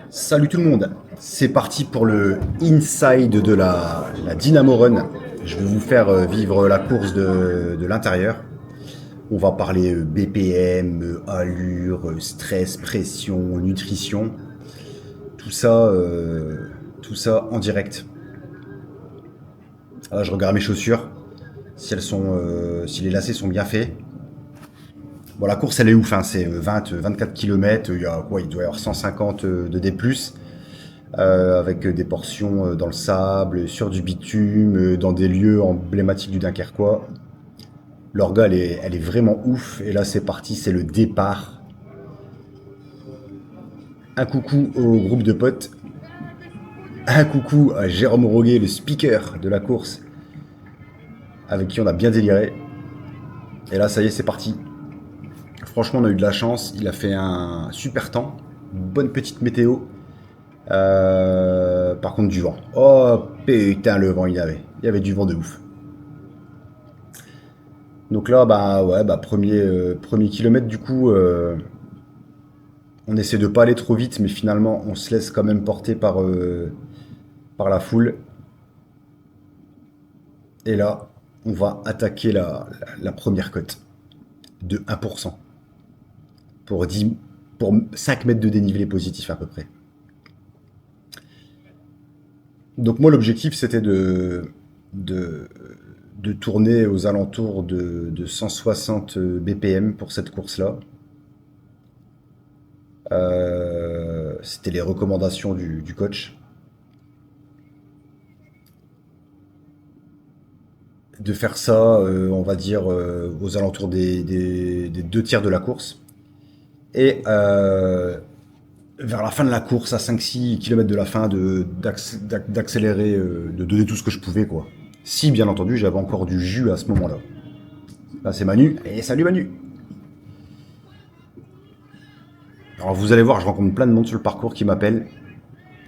Salut tout le monde, c'est parti pour le inside de la Dynamo Run. Je vais vous faire vivre la course de l'intérieur. On va parler BPM, allure, stress, pression, nutrition, tout ça, tout ça en direct. Là, je regarde mes chaussures, si les lacets sont bien faits. Bon, la course elle est ouf, hein, c'est 24 km, il y a quoi, il doit y avoir 150 de D+. Avec des portions dans le sable, sur du bitume, dans des lieux emblématiques du Dunkerquois. L'orga, elle est vraiment ouf. Et là, c'est parti, c'est le départ. Un coucou au groupe de potes. Un coucou à Jérôme Roguet, le speaker de la course, avec qui on a bien déliré. Et là, ça y est, c'est parti. Franchement, on a eu de la chance. Il a fait un super temps. Une bonne petite météo. Par contre, du vent. Oh putain, le vent, il y avait. Il y avait du vent de ouf. Donc là, bah ouais, bah premier kilomètre, du coup, on essaie de pas aller trop vite, mais finalement, on se laisse quand même porter par la foule. Et là, on va attaquer la première cote de 1% pour 5 mètres de dénivelé positif à peu près. Donc moi, l'objectif, c'était de, de tourner aux alentours de 160 BPM pour cette course-là. C'était les recommandations du coach. De faire ça, on va dire, aux alentours des deux tiers de la course. Et vers la fin de la course, à 5-6 km de la fin, d'accélérer, de donner tout ce que je pouvais, quoi. Si, bien entendu, j'avais encore du jus à ce moment-là. Là, c'est Manu. Et salut Manu. Alors, vous allez voir, je rencontre plein de monde sur le parcours qui m'appellent,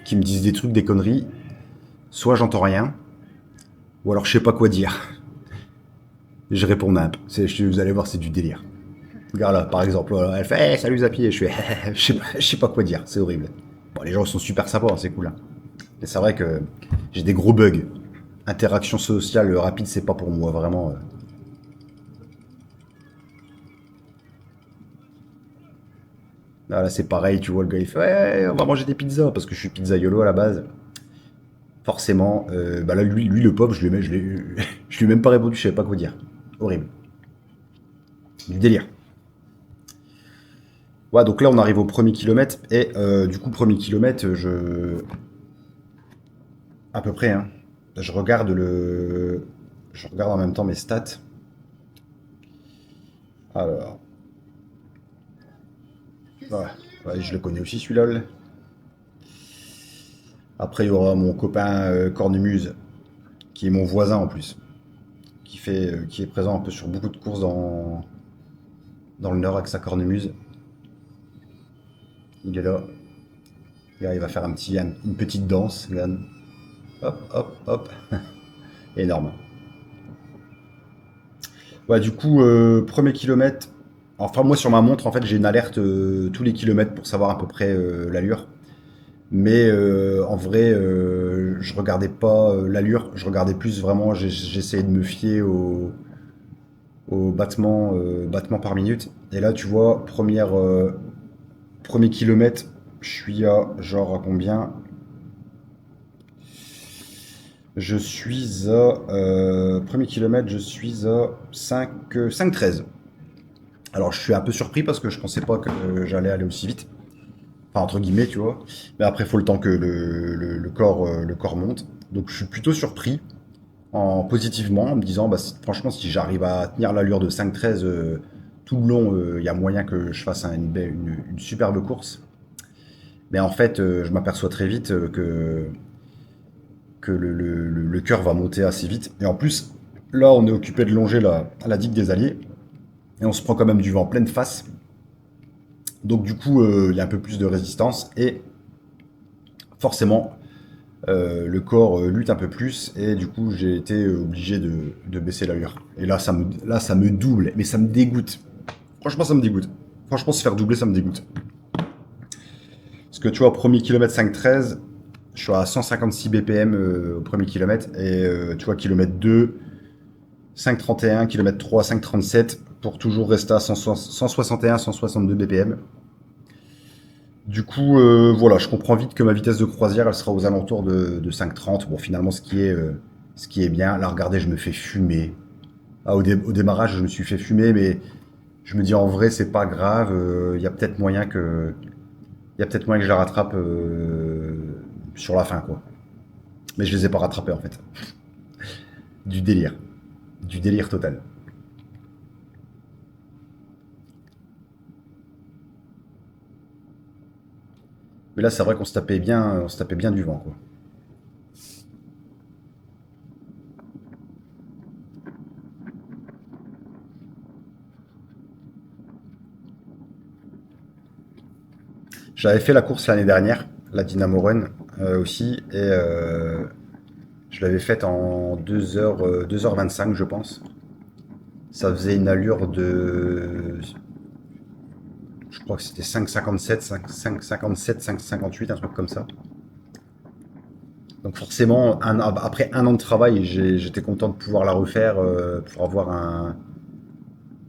qui me disent des trucs, des conneries. Soit j'entends rien, ou alors je sais pas quoi dire. Je réponds nimp. Vous allez voir, c'est du délire. Regarde là, par exemple, elle fait hey, salut Zapi, et je fais je sais pas quoi dire, c'est horrible. Bon, les gens sont super sympas, hein, c'est cool. Hein. Mais c'est vrai que j'ai des gros bugs. Interaction sociale rapide, c'est pas pour moi, vraiment. Là, c'est pareil, tu vois, le gars il fait ouais, on va manger des pizzas, parce que je suis pizzaiolo à la base. Forcément, bah là, lui le pop, je lui ai même pas répondu, je savais pas quoi dire. Horrible. Du délire. Ouais, donc là, on arrive au premier kilomètre. Et du coup, premier kilomètre, à peu près, hein. Je regarde Je regarde en même temps mes stats. Alors. Ouais, ouais, je le connais aussi celui-là. Après, il y aura mon copain Cornemuse, qui est mon voisin en plus. Qui est présent un peu sur beaucoup de courses dans le Nord avec sa cornemuse. Il est là. Là, il va faire une petite danse. Regarde. Hop, hop, hop. Énorme. Ouais, du coup, premier kilomètre. Enfin, moi, sur ma montre, en fait, j'ai une alerte tous les kilomètres pour savoir à peu près l'allure. Mais en vrai, je regardais pas l'allure. Je regardais plus vraiment, j'essayais de me fier au battement par minute. Et là, tu vois, premier kilomètre, je suis à genre à combien? Je suis à premier kilomètre, je suis à 5,13. Alors je suis un peu surpris parce que je pensais pas que j'allais aller aussi vite. Enfin entre guillemets, tu vois. Mais après, il faut le temps que le corps monte. Donc je suis plutôt surpris positivement en me disant, bah, franchement, si j'arrive à tenir l'allure de 5,13 tout le long, il y a moyen que je fasse une superbe course. Mais en fait, je m'aperçois très vite que le cœur va monter assez vite. Et en plus, là, on est occupé de longer la digue des Alliés. Et on se prend quand même du vent pleine face. Donc du coup, il y a un peu plus de résistance. Et forcément, le corps lutte un peu plus. Et du coup, j'ai été obligé de baisser l'allure. Et là, ça me double. Mais ça me dégoûte. Franchement, ça me dégoûte. Franchement, se faire doubler, ça me dégoûte. Parce que tu vois, premier kilomètre 5,13, je suis à 156 BPM au premier kilomètre. Et tu vois, kilomètre 2, 5,31, kilomètre 3, 5,37, pour toujours rester à 161, 162 BPM. Du coup, voilà, je comprends vite que ma vitesse de croisière, elle sera aux alentours de 5,30. Bon, finalement, ce qui est bien. Là, regardez, je me fais fumer. Ah, au démarrage, je me suis fait fumer, mais je me dis en vrai, c'est pas grave. Il y a peut-être moyen que, il y a peut-être moyen que je la rattrape sur la fin, quoi. Mais je les ai pas rattrapés, en fait. Du délire. Du délire total. Mais là, c'est vrai qu'on se tapait bien du vent, quoi. J'avais fait la course l'année dernière, la Dynamo Run aussi, et je l'avais faite en 2h25, je pense. Ça faisait une allure de. Je crois que c'était 5,57, 5,57, 5,58, un truc comme ça. Donc forcément, après un an de travail, j'étais content de pouvoir la refaire pour avoir un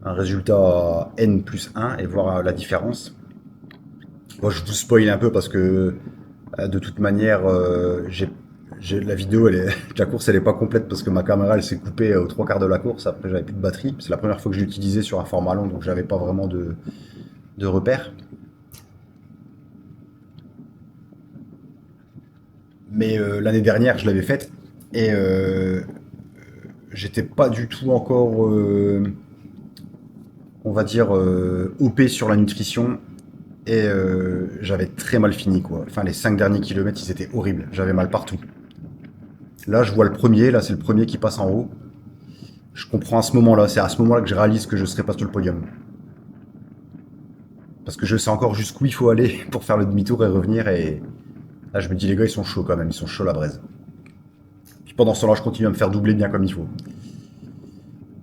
résultat N plus 1 et voir la différence. Bon, je vous spoil un peu parce que de toute manière, la vidéo, la course, elle est pas complète parce que ma caméra, elle s'est coupée aux trois quarts de la course. Après, j'avais plus de batterie. C'est la première fois que je l'utilisais sur un format long, donc j'avais pas vraiment de repères. Mais l'année dernière, je l'avais faite et j'étais pas du tout encore, on va dire, OP sur la nutrition. Et j'avais très mal fini, quoi. Enfin, les 5 derniers kilomètres, ils étaient horribles. J'avais mal partout. Là, je vois le premier. Là, c'est le premier qui passe en haut. Je comprends à ce moment-là. C'est à ce moment-là que je réalise que je serai pas sur le podium. Parce que je sais encore jusqu'où il faut aller pour faire le demi-tour et revenir. Et là, je me dis, les gars, ils sont chauds quand même. Ils sont chauds la braise. Puis pendant ce temps-là, je continue à me faire doubler bien comme il faut.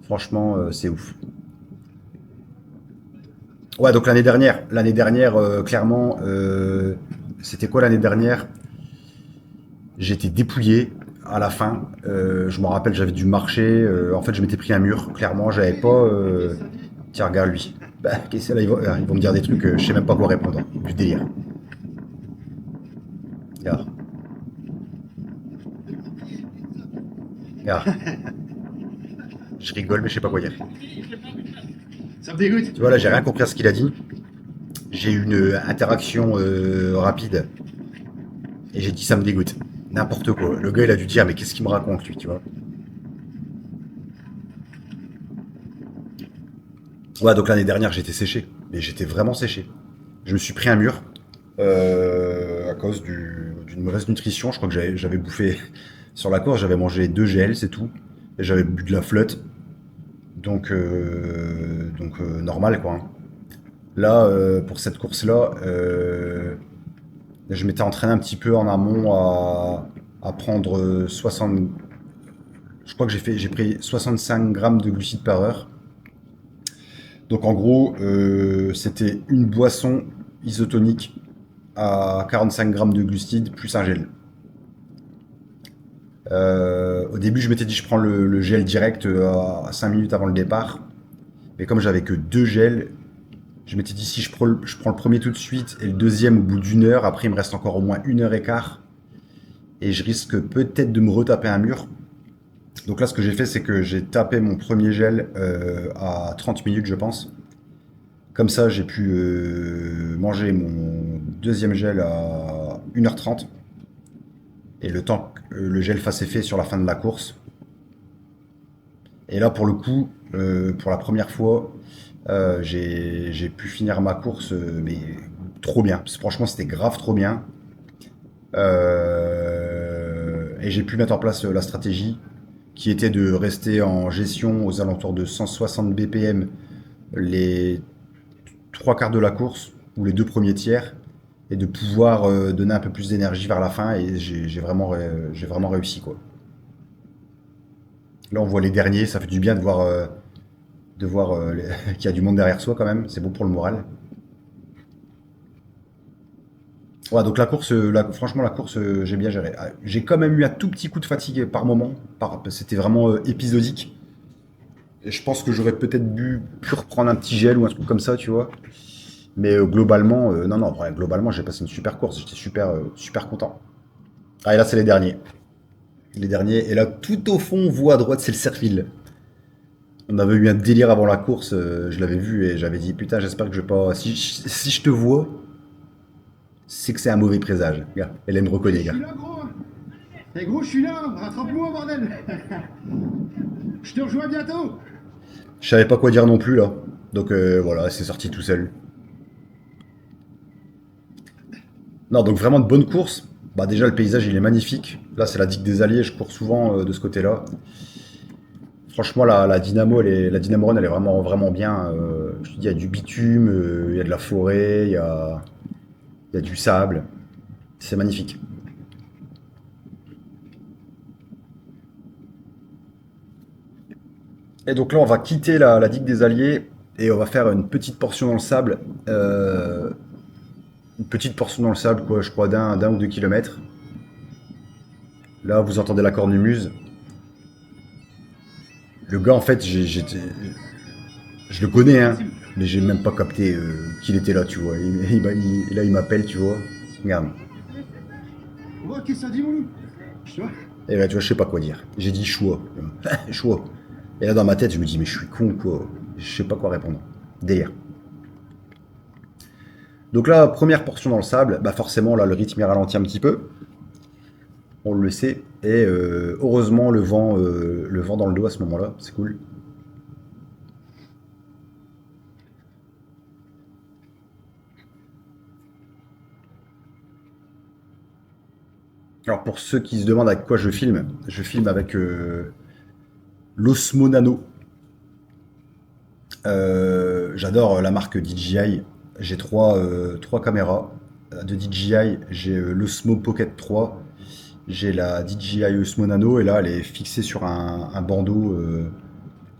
Franchement, c'est ouf. Ouais, donc l'année dernière, clairement, c'était quoi l'année dernière? J'étais dépouillé à la fin. Je me rappelle, j'avais dû marcher. En fait, je m'étais pris un mur. Clairement, j'avais pas. Tiens, regarde lui. Bah, qu'est-ce que là, ils vont me dire des trucs, je sais même pas quoi répondre. Du délire. Regarde. Regarde. Je rigole, mais je sais pas quoi dire. Ça me dégoûte. Tu vois, là, j'ai rien compris à ce qu'il a dit. J'ai eu une interaction rapide. Et j'ai dit, ça me dégoûte. N'importe quoi. Le gars, il a dû dire, mais qu'est-ce qu'il me raconte, lui, tu vois. Ouais, donc l'année dernière, j'étais séché. Mais j'étais vraiment séché. Je me suis pris un mur à cause d'une mauvaise nutrition. Je crois que j'avais bouffé sur la course, j'avais mangé 2 GL, c'est tout. Et j'avais bu de la flotte. Donc normal, quoi, hein. Là, pour cette course-là, je m'étais entraîné un petit peu en amont à prendre 60. Je crois que j'ai pris 65 grammes de glucides par heure. Donc en gros, c'était une boisson isotonique à 45 grammes de glucides plus un gel. Au début, je m'étais dit je prends le gel direct à 5 minutes avant le départ. Mais comme j'avais que 2 gels, je m'étais dit si je prends le premier tout de suite et le deuxième au bout d'1 heure, après il me reste encore au moins 1 heure et quart. Et je risque peut-être de me retaper un mur. Donc là, ce que j'ai fait, c'est que j'ai tapé mon premier gel à 30 minutes, je pense. Comme ça, j'ai pu manger mon deuxième gel à 1h30. Et le temps que le gel fasse effet sur la fin de la course. Et là, pour le coup, pour la première fois, j'ai pu finir ma course, mais trop bien. Franchement, c'était grave trop bien. Et j'ai pu mettre en place la stratégie qui était de rester en gestion aux alentours de 160 BPM les trois quarts de la course ou les deux premiers tiers et de pouvoir donner un peu plus d'énergie vers la fin et j'ai vraiment réussi quoi. Là on voit les derniers, ça fait du bien de voir qu'il y a du monde derrière soi quand même, c'est bon pour le moral. Ouais, donc franchement, la course, j'ai bien géré. Ah, j'ai quand même eu un tout petit coup de fatigue par moment. C'était vraiment épisodique. Et je pense que j'aurais peut-être pu reprendre un petit gel ou un truc comme ça, tu vois. Mais globalement, non, non, ouais, globalement, j'ai passé une super course. J'étais super content. Ah, et là, c'est les derniers. Les derniers. Et là, tout au fond, vous à droite, c'est le Serfil. On avait eu un délire avant la course, je l'avais vu et j'avais dit, putain, j'espère que je vais pas. Si je te vois, c'est que c'est un mauvais présage. Regarde, elle me Eh, reconnaît, je gars. suis là, gros. Eh, gros, je suis là. Rattrape-moi, bordel. Je te rejoins bientôt. Je savais pas quoi dire non plus, là. Donc voilà, c'est sorti tout seul. Non, donc vraiment de bonnes courses. Bah déjà, le paysage, il est magnifique. Là, c'est la digue des Alliés, je cours souvent de ce côté-là. Franchement, la Dynamo, la Dynamo Run, elle est vraiment bien. Je te dis, il y a du bitume, il y a de la forêt, il y a du sable. C'est magnifique. Et donc là, on va quitter la digue des Alliés et on va faire une petite portion dans le sable. Une petite portion dans le sable, quoi, je crois, d'un ou 2 kilomètres. Là, vous entendez la cornemuse. Le gars, en fait, je le connais, hein, Maxime. mais j'ai même pas capté qu'il était là, tu vois. Là, il m'appelle, tu vois. Regarde. Oh, qu'est-ce que ça dit, mon loup? Tu vois? Et là, tu vois, je sais pas quoi dire. J'ai dit choix. Choix. Et là, dans ma tête, je me dis, mais je suis con, quoi. Je sais pas quoi répondre. Délire. Donc là, première portion dans le sable, bah forcément, là, le rythme est ralenti un petit peu. On le sait. Et heureusement, le vent dans le dos à ce moment-là, c'est cool. Alors pour ceux qui se demandent avec quoi je filme avec l'Osmo Nano. J'adore la marque DJI. J'ai trois caméras de DJI. J'ai l'Osmo Pocket 3. J'ai la DJI Osmo Nano et là elle est fixée sur un bandeau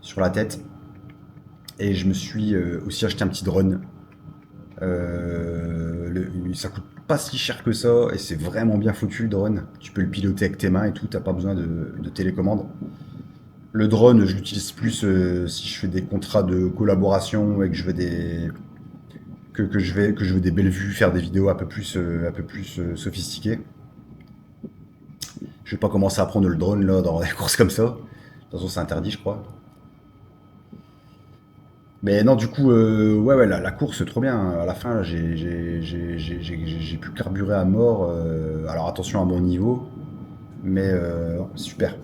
sur la tête. Et je me suis aussi acheté un petit drone. Ça coûte pas si cher que ça et c'est vraiment bien foutu le drone. Tu peux le piloter avec tes mains et tout, t'as pas besoin de télécommande. Le drone, je l'utilise plus si je fais des contrats de collaboration et que je veux que je veux des belles vues, faire des vidéos un peu plus sophistiquées. Je vais pas commencer à prendre le drone là dans des courses comme ça. De toute façon, c'est interdit, je crois. Mais non, du coup, ouais, la course, c'est trop bien. À la fin, là, j'ai pu carburer à mort. Alors attention à mon niveau, mais super.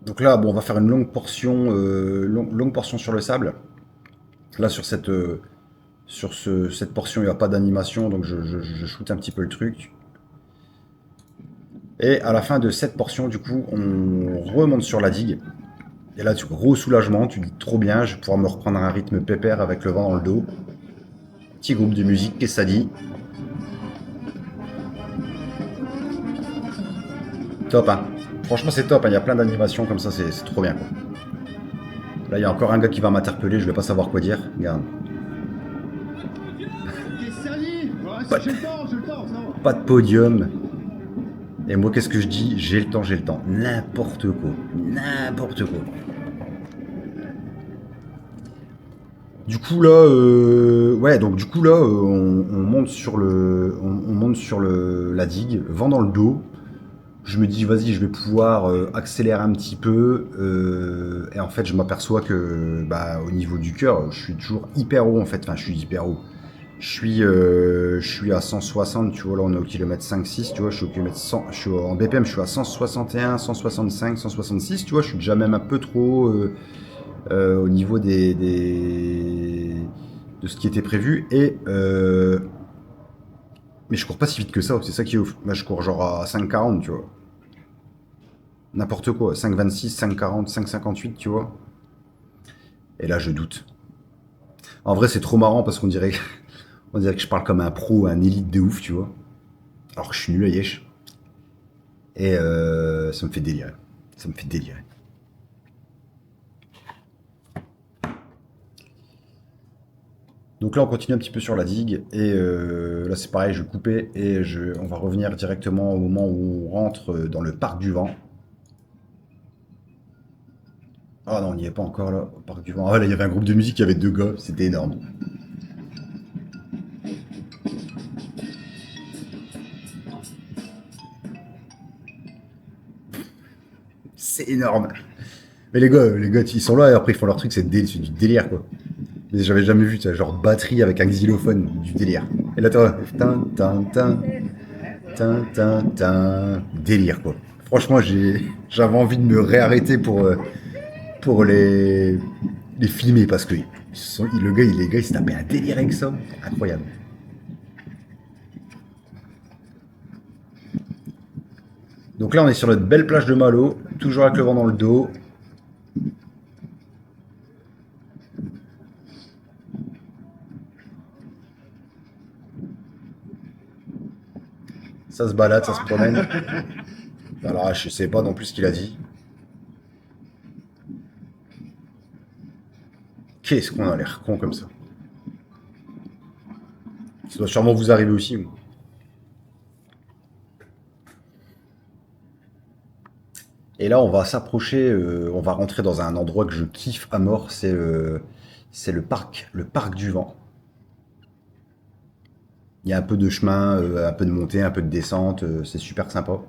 Donc là, bon, on va faire une longue portion sur le sable. Là, cette portion, il n'y a pas d'animation, donc je shoot un petit peu le truc. Et à la fin de cette portion, du coup, on remonte sur la digue. Et là, gros soulagement, tu dis trop bien, je vais pouvoir me reprendre un rythme pépère avec le vent dans le dos. Petit groupe de musique, qu'est-ce que ça dit? Top, hein. Franchement, c'est top, hein. Il y a plein d'animations comme ça, c'est trop bien, quoi. Là, il y a encore un gars qui va m'interpeller, je vais pas savoir quoi dire. Regarde. Qu'est-ce que ça dit? Ouais, Pas, j'ai le temps, j'ai le temps, ça va. pas de podium. Et moi, qu'est-ce que je dis? J'ai le temps, j'ai le temps. N'importe quoi. N'importe quoi. Du coup là, ouais, donc du coup là, on monte on monte sur la digue, vent dans le dos. Je me dis, vas-y, je vais pouvoir accélérer un petit peu. Et en fait, je m'aperçois que, bah, au niveau du cœur, je suis toujours hyper haut en fait. Enfin, je suis hyper haut. Je suis à 160, tu vois, là on est au kilomètre 5-6, tu vois, je suis au kilomètre 100, en BPM, je suis à 161, 165, 166, tu vois, je suis déjà même un peu trop au niveau de ce qui était prévu. Mais je cours pas si vite que ça, c'est ça qui est ouf. Moi je cours genre à 5,40, tu vois. N'importe quoi, 5,26, 5,40, 5,58, tu vois. Et là je doute. En vrai c'est trop marrant parce on dirait que je parle comme un pro, un élite de ouf, tu vois. Alors que je suis nul à Yesh. Et ça me fait délirer. Ça me fait délirer. Donc là, on continue un petit peu sur la digue. Et là, c'est pareil, je vais couper et on va revenir directement au moment où on rentre dans le parc du vent. Ah non, on n'y est pas encore là, au parc du vent. Ah là, il y avait un groupe de musique, il y avait deux gars, c'était énorme. C'est énorme. Mais les gars, ils sont là et après ils font leur truc, c'est du délire quoi. Mais j'avais jamais vu, ça, genre batterie avec un xylophone, du délire. Et là, toi, tin, tin, tin, tin, tin, tin, délire quoi. Franchement, j'avais envie de me réarrêter pour les filmer parce que les gars, ils se tapaient un délire avec ça. Incroyable. Donc là, on est sur notre belle plage de Malo, toujours avec le vent dans le dos. Ça se balade, ça se promène. Alors, je sais pas non plus ce qu'il a dit. Qu'est-ce qu'on a l'air con comme ça. Ça doit sûrement vous arriver aussi. Et là, on va s'approcher, on va rentrer dans un endroit que je kiffe à mort, c'est le parc du vent. Il y a un peu de chemin, un peu de montée, un peu de descente, c'est super sympa.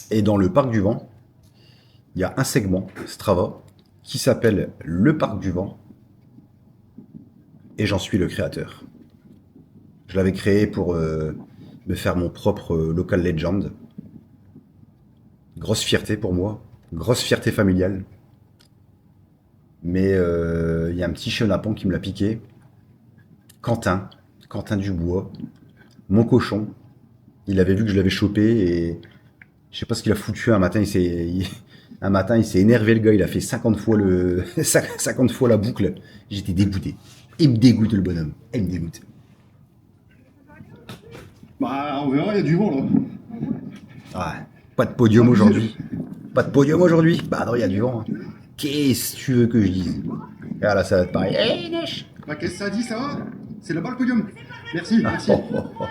Et dans le parc du vent, il y a un segment Strava qui s'appelle le parc du vent et j'en suis le créateur. Je l'avais créé pour me faire mon propre local legend. Grosse fierté pour moi, grosse fierté familiale. Mais il y a un petit chenapan qui me l'a piqué. Quentin, Quentin Dubois, mon cochon. Il avait vu que je l'avais chopé et je sais pas ce qu'il a foutu. Un matin, il s'est énervé le gars. Il a fait 50 fois 50 fois la boucle. J'étais dégoûté. Il me dégoûte le bonhomme. Il me dégoûte. Bah, on verra, il y a du vent là. Ah, pas de podium aujourd'hui. Pas de podium aujourd'hui. Bah non, il y a du vent, hein. Qu'est-ce que tu veux que je dise? Ah là, ça va être pareil. Hey, Neige. Bah, qu'est-ce que ça dit, ça va? C'est là-bas le podium. Merci, merci. Oh, oh, oh.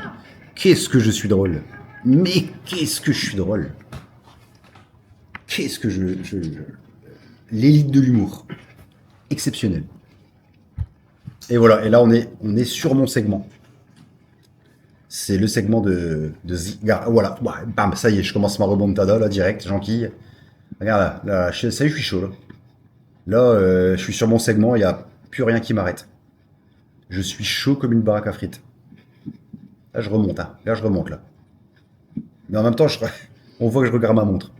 Qu'est-ce que je suis drôle. Mais qu'est-ce que je suis drôle. Qu'est-ce que l'élite de l'humour. Exceptionnel. Et voilà, et là on est sur mon segment. C'est le segment de Zigar. Voilà, ouais, bam, ça y est, je commence ma remontada là, direct, j'enquille. Regarde là, ça y est, je suis chaud là. Là, je suis sur mon segment, il n'y a plus rien qui m'arrête. Je suis chaud comme une baraque à frites. Là, je remonte, hein. Là, je remonte là. Mais en même temps, on voit que je regarde ma montre.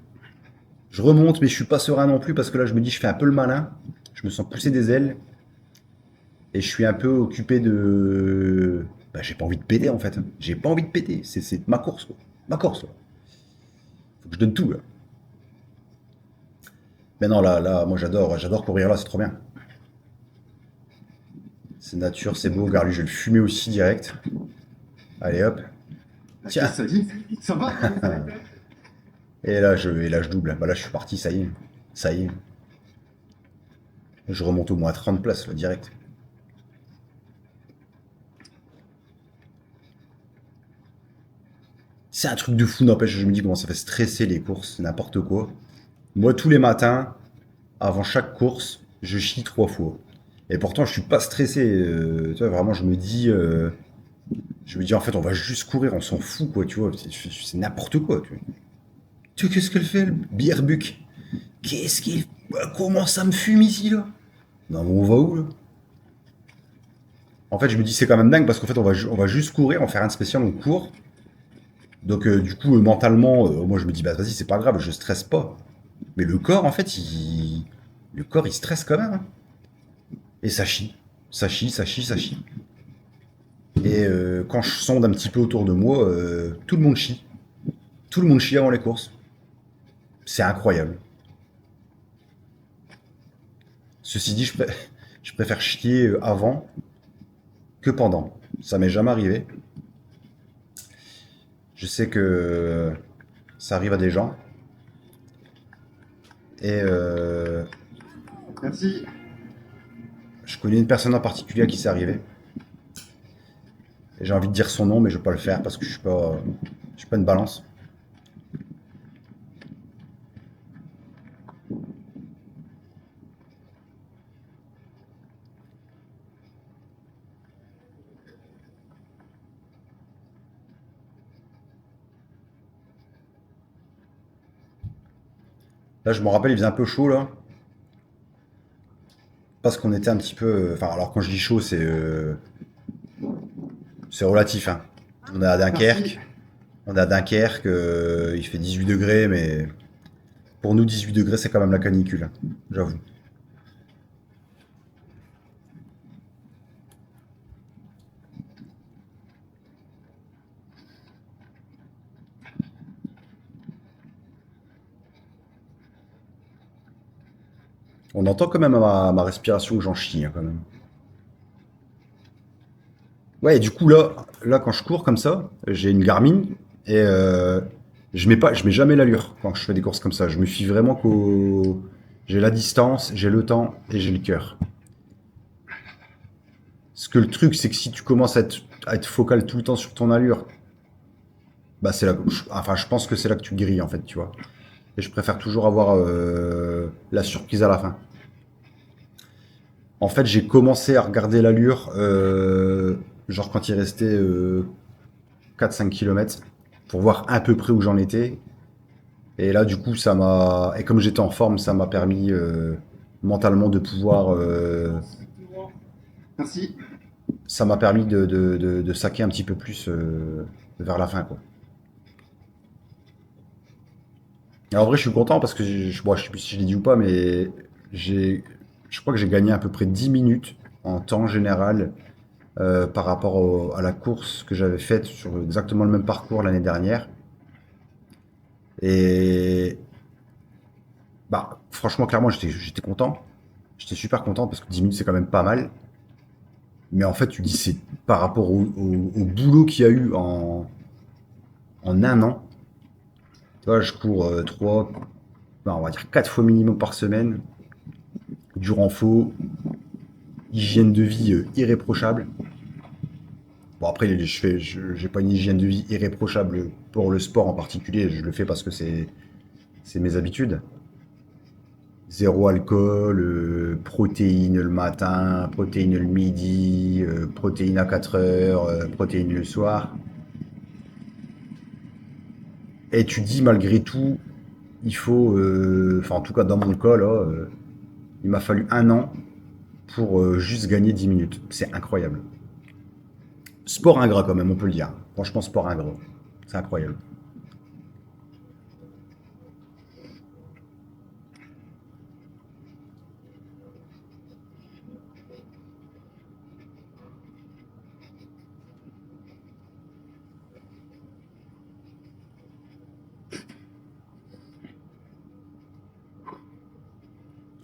Je remonte, mais je suis pas serein non plus parce que là, je me dis, je fais un peu le malin. Je me sens pousser des ailes. Et je suis un peu occupé de. Bah, j'ai pas envie de péter en fait. J'ai pas envie de péter. C'est ma course, quoi. Ma course, quoi. Faut que je donne tout, là. Mais non, là, moi j'adore courir là, c'est trop bien. C'est nature, c'est beau. Regarde, lui, je vais le fumer aussi direct. Allez hop. Bah, Tiens. qu'est-ce que ça dit? Ça va? Et là, je double. Bah là, je suis parti, ça y est. Ça y est. Je remonte au moins à 30 places, là, direct. C'est un truc de fou, n'empêche, je me dis comment ça fait stresser les courses, n'importe quoi. Moi, tous les matins, avant chaque course, je chie 3 fois. Et pourtant, je suis pas stressé. Tu vois, vraiment, je me dis, en fait, on va juste courir, on s'en fout, quoi, tu vois. C'est n'importe quoi. Tu vois, qu'est-ce qu'elle fait, le Bierbuck? Qu'est-ce qu'il. Comment ça me fume ici, là? Non, mais on va où, là? En fait, je me dis, c'est quand même dingue parce qu'en fait, on va juste courir, on fait rien de spécial, on court. Donc, du coup, mentalement, moi, je me dis, bah, vas-y, c'est pas grave, je stresse pas. Mais le corps, en fait, le corps, il stresse quand même, hein. Et ça chie. Ça chie, ça chie, ça chie. Et quand je sonde un petit peu autour de moi, tout le monde chie. Tout le monde chie avant les courses. C'est incroyable. Ceci dit, je préfère chier avant que pendant. Ça m'est jamais arrivé. Je sais que ça arrive à des gens. Et Merci. je connais une personne en particulier à qui c'est arrivé. Et j'ai envie de dire son nom, mais je vais pas le faire parce que je suis pas une balance. Là, je me rappelle, il faisait un peu chaud là. Parce qu'on était un petit peu. Enfin, alors quand je dis chaud, c'est relatif, hein. On est à Merci. Dunkerque. On est à Dunkerque, il fait 18 degrés, mais pour nous, 18 degrés, c'est quand même la canicule, hein, j'avoue. On entend quand même à ma respiration que j'en chie, hein, quand même. Ouais, et du coup, là, quand je cours comme ça, j'ai une Garmin et je mets jamais l'allure quand je fais des courses comme ça. Je me fie vraiment qu'au. J'ai la distance, j'ai le temps et j'ai le cœur. Parce que le truc, c'est que si tu commences à être focal tout le temps sur ton allure, bah c'est là. Enfin, je pense que c'est là que tu grilles en fait, tu vois. Et je préfère toujours avoir la surprise à la fin. En fait, j'ai commencé à regarder l'allure, genre quand il restait 4-5 km, pour voir à peu près où j'en étais. Et là, du coup, ça m'a. Et comme j'étais en forme, ça m'a permis mentalement de pouvoir. Merci. Ça m'a permis de saquer un petit peu plus vers la fin, quoi. Et en vrai, je suis content parce que bon, je sais plus si je l'ai dit ou pas, mais j'ai, je crois que j'ai gagné à peu près 10 minutes en temps général par rapport à la course que j'avais faite sur exactement le même parcours l'année dernière. Et bah, franchement, clairement, j'étais content. J'étais super content parce que 10 minutes, c'est quand même pas mal. Mais en fait, tu dis, c'est par rapport au boulot qu'il y a eu en un an. Tu vois, je cours 3, on va dire 4 fois minimum par semaine. Dur en faux, hygiène de vie irréprochable. Bon, après, j'ai pas une hygiène de vie irréprochable pour le sport en particulier. Je le fais parce que c'est mes habitudes. Zéro alcool, protéines le matin, protéines le midi, protéines à 4 heures, protéines le soir. Et tu dis malgré tout, il faut, enfin en tout cas dans mon cas là, il m'a fallu un an pour juste gagner 10 minutes. C'est incroyable. Sport ingrat quand même, on peut le dire. Franchement, sport ingrat. C'est incroyable.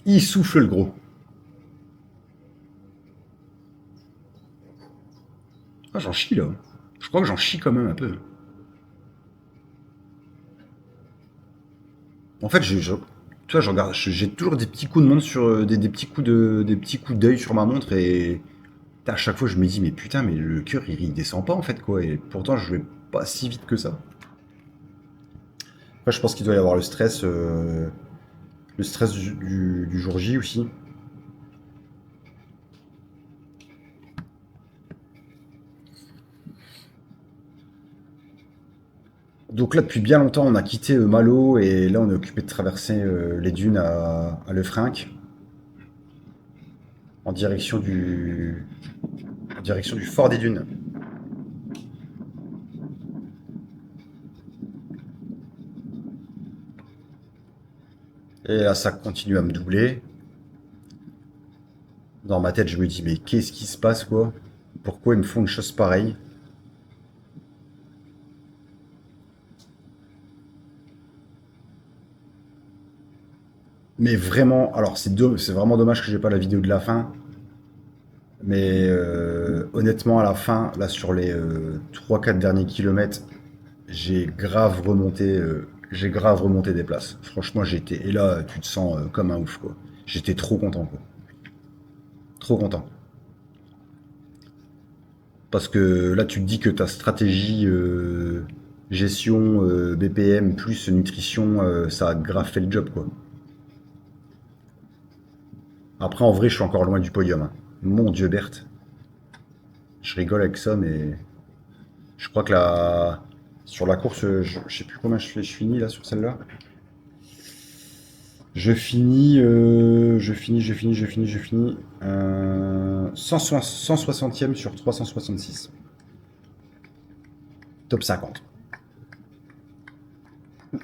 Il souffle le gros. Ah, j'en chie là. Je crois que j'en chie quand même un peu. En fait, tu vois, je regarde, j'ai toujours des petits coups de montre sur des petits coups d'œil sur ma montre et à chaque fois je me dis mais putain mais le cœur il descend pas en fait quoi et pourtant je vais pas si vite que ça. Après, je pense qu'il doit y avoir le stress du jour J aussi. Donc là, depuis bien longtemps, on a quitté Malo et là, on est occupé de traverser les dunes à Lefrinc en en direction du fort des dunes. Et là, ça continue à me doubler. Dans ma tête, je me dis, mais qu'est-ce qui se passe, quoi? Pourquoi ils me font une chose pareille? Mais vraiment, alors c'est vraiment dommage que j'ai pas la vidéo de la fin. Mais honnêtement, à la fin, là, sur les 3-4 derniers kilomètres, j'ai grave remonté des places. Franchement, j'étais, et là, tu te sens comme un ouf, quoi. J'étais trop content, quoi. Trop content. Parce que là, tu te dis que ta stratégie gestion BPM plus nutrition, ça a grave fait le job, quoi. Après, en vrai, je suis encore loin du podium, hein. Mon Dieu, Berthe. Je rigole avec ça, mais je crois que sur la course, je sais plus combien je finis là sur celle-là. Je finis. 160e sur 366. Top 50.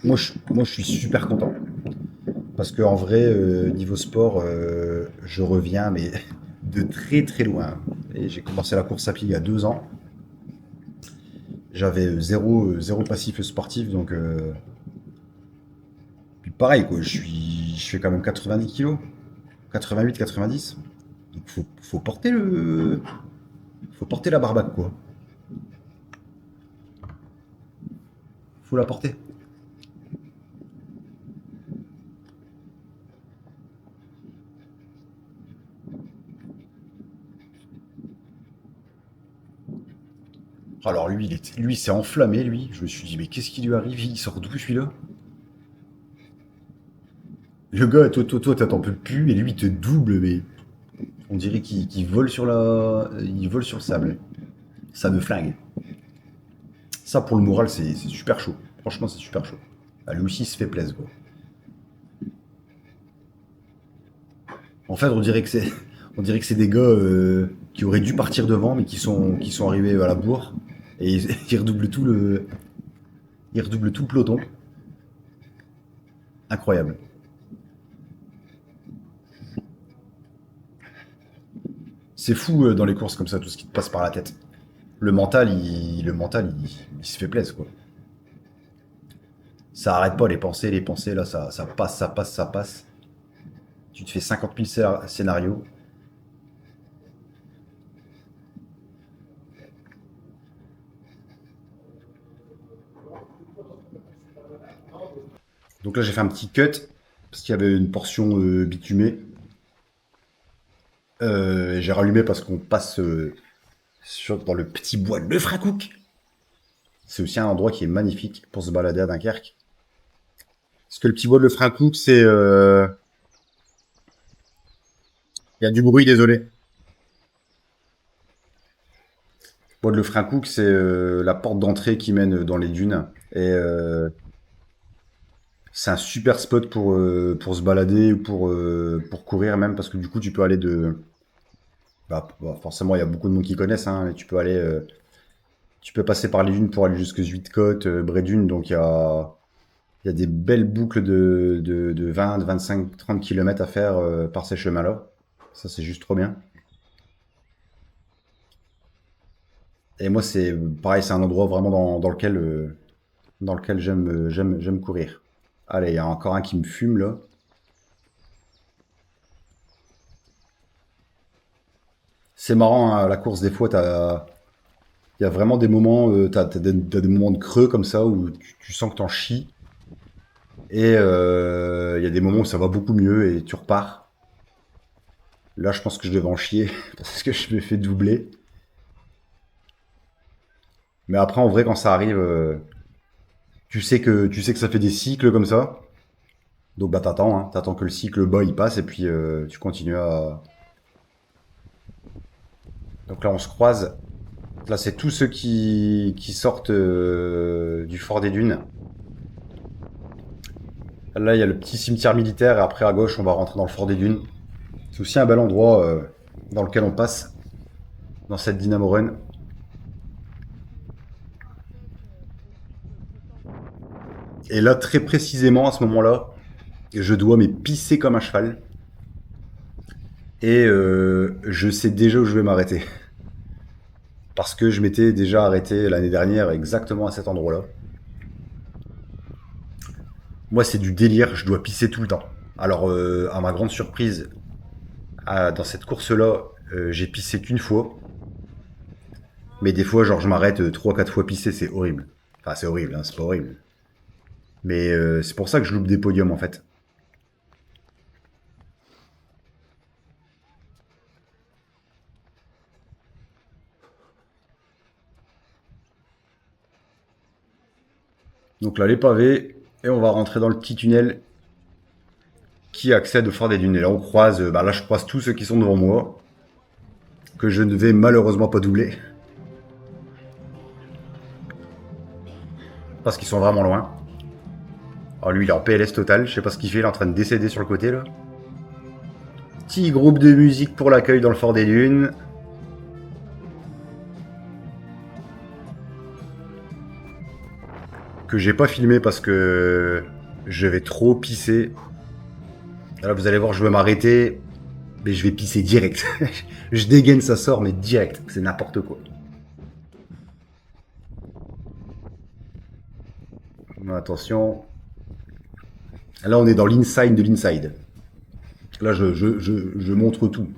Moi, je suis super content. Parce qu'en vrai, niveau sport, je reviens, mais de très très loin. Et j'ai commencé la course à pied il y a 2 ans. J'avais zéro passif sportif, donc puis pareil quoi. Je fais quand même 90 kilos, 88, 90. Donc faut porter la barbaque quoi. Faut la porter. Alors lui, s'est enflammé lui. Je me suis dit mais qu'est-ce qui lui arrive? Il sort d'où celui-là? Le gars, toi, t'en peux plus et lui il te double, mais on dirait qu'il vole il vole sur le sable. Ça me flingue. Ça, pour le moral, c'est super chaud. Franchement, c'est super chaud. Ah, lui aussi, il se fait plaisir, quoi. En fait, on dirait que c'est des gars qui auraient dû partir devant, mais qui sont arrivés à la bourre. Et ils redoublent tout le peloton. Incroyable. C'est fou dans les courses comme ça, tout ce qui te passe par la tête. Le mental, il se fait plaisir, quoi. Ça arrête pas les pensées, là, ça passe, ça passe, ça passe. Tu te fais 50 000 scénarios. Donc là, j'ai fait un petit cut, parce qu'il y avait une portion bitumée. J'ai rallumé parce qu'on passe dans le petit bois de Lefrancouc. C'est aussi un endroit qui est magnifique pour se balader à Dunkerque. Parce que le petit bois de Lefrancouc, c'est... Il y a du bruit, désolé. Le bois de Lefrancouc, c'est la porte d'entrée qui mène dans les dunes. Et c'est un super spot pour se balader ou pour courir même, parce que du coup, tu peux aller de... forcément, il y a beaucoup de monde qui connaissent, hein, mais tu peux aller... tu peux passer par les dunes pour aller jusque Zuidcote, Brédune, donc il y a des belles boucles de 20, 25, 30 km à faire par ces chemins-là. Ça, c'est juste trop bien. Et moi, c'est pareil, c'est un endroit vraiment dans lequel j'aime courir. Allez, il y a encore un qui me fume là. C'est marrant, hein, la course, des fois, il y a vraiment des moments, t'as des moments de creux comme ça où tu sens que t'en chies. Et il y a des moments où ça va beaucoup mieux et tu repars. Là, je pense que je devais en chier parce que je me fais doubler. Mais après, en vrai, quand ça arrive, tu sais que ça fait des cycles comme ça. Donc bah t'attends, hein. T'attends que le cycle bas il passe et puis tu continues à. Donc là, on se croise. Là, c'est tous ceux qui sortent du Fort des Dunes. Là, il y a le petit cimetière militaire et après à gauche, on va rentrer dans le Fort des Dunes. C'est aussi un bel endroit dans lequel on passe dans cette Dynamo Run. Et là, très précisément, à ce moment-là, je dois me pisser comme un cheval. Et je sais déjà où je vais m'arrêter. Parce que je m'étais déjà arrêté l'année dernière exactement à cet endroit-là. Moi, c'est du délire, je dois pisser tout le temps. Alors, à ma grande surprise, dans cette course-là, j'ai pissé qu'une fois. Mais des fois, genre, je m'arrête 3-4 fois pisser, c'est horrible. Enfin, c'est horrible, hein, c'est pas horrible. Mais c'est pour ça que je loupe des podiums, en fait. Donc là, les pavés, et on va rentrer dans le petit tunnel qui accède au Fort des Dunes. Et là, on croise, bah là, je croise tous ceux qui sont devant moi, que je ne vais malheureusement pas doubler, parce qu'ils sont vraiment loin. Alors lui, il est en PLS total, je sais pas ce qu'il fait, il est en train de décéder sur le côté, là. Petit groupe de musique pour l'accueil dans le Fort des Dunes. Que j'ai pas filmé parce que je vais trop pisser. Là, vous allez voir, je vais m'arrêter, mais je vais pisser direct. Je dégaine, ça sort, mais direct. C'est n'importe quoi. Attention. Là, on est dans l'inside de l'inside. Là, je montre tout.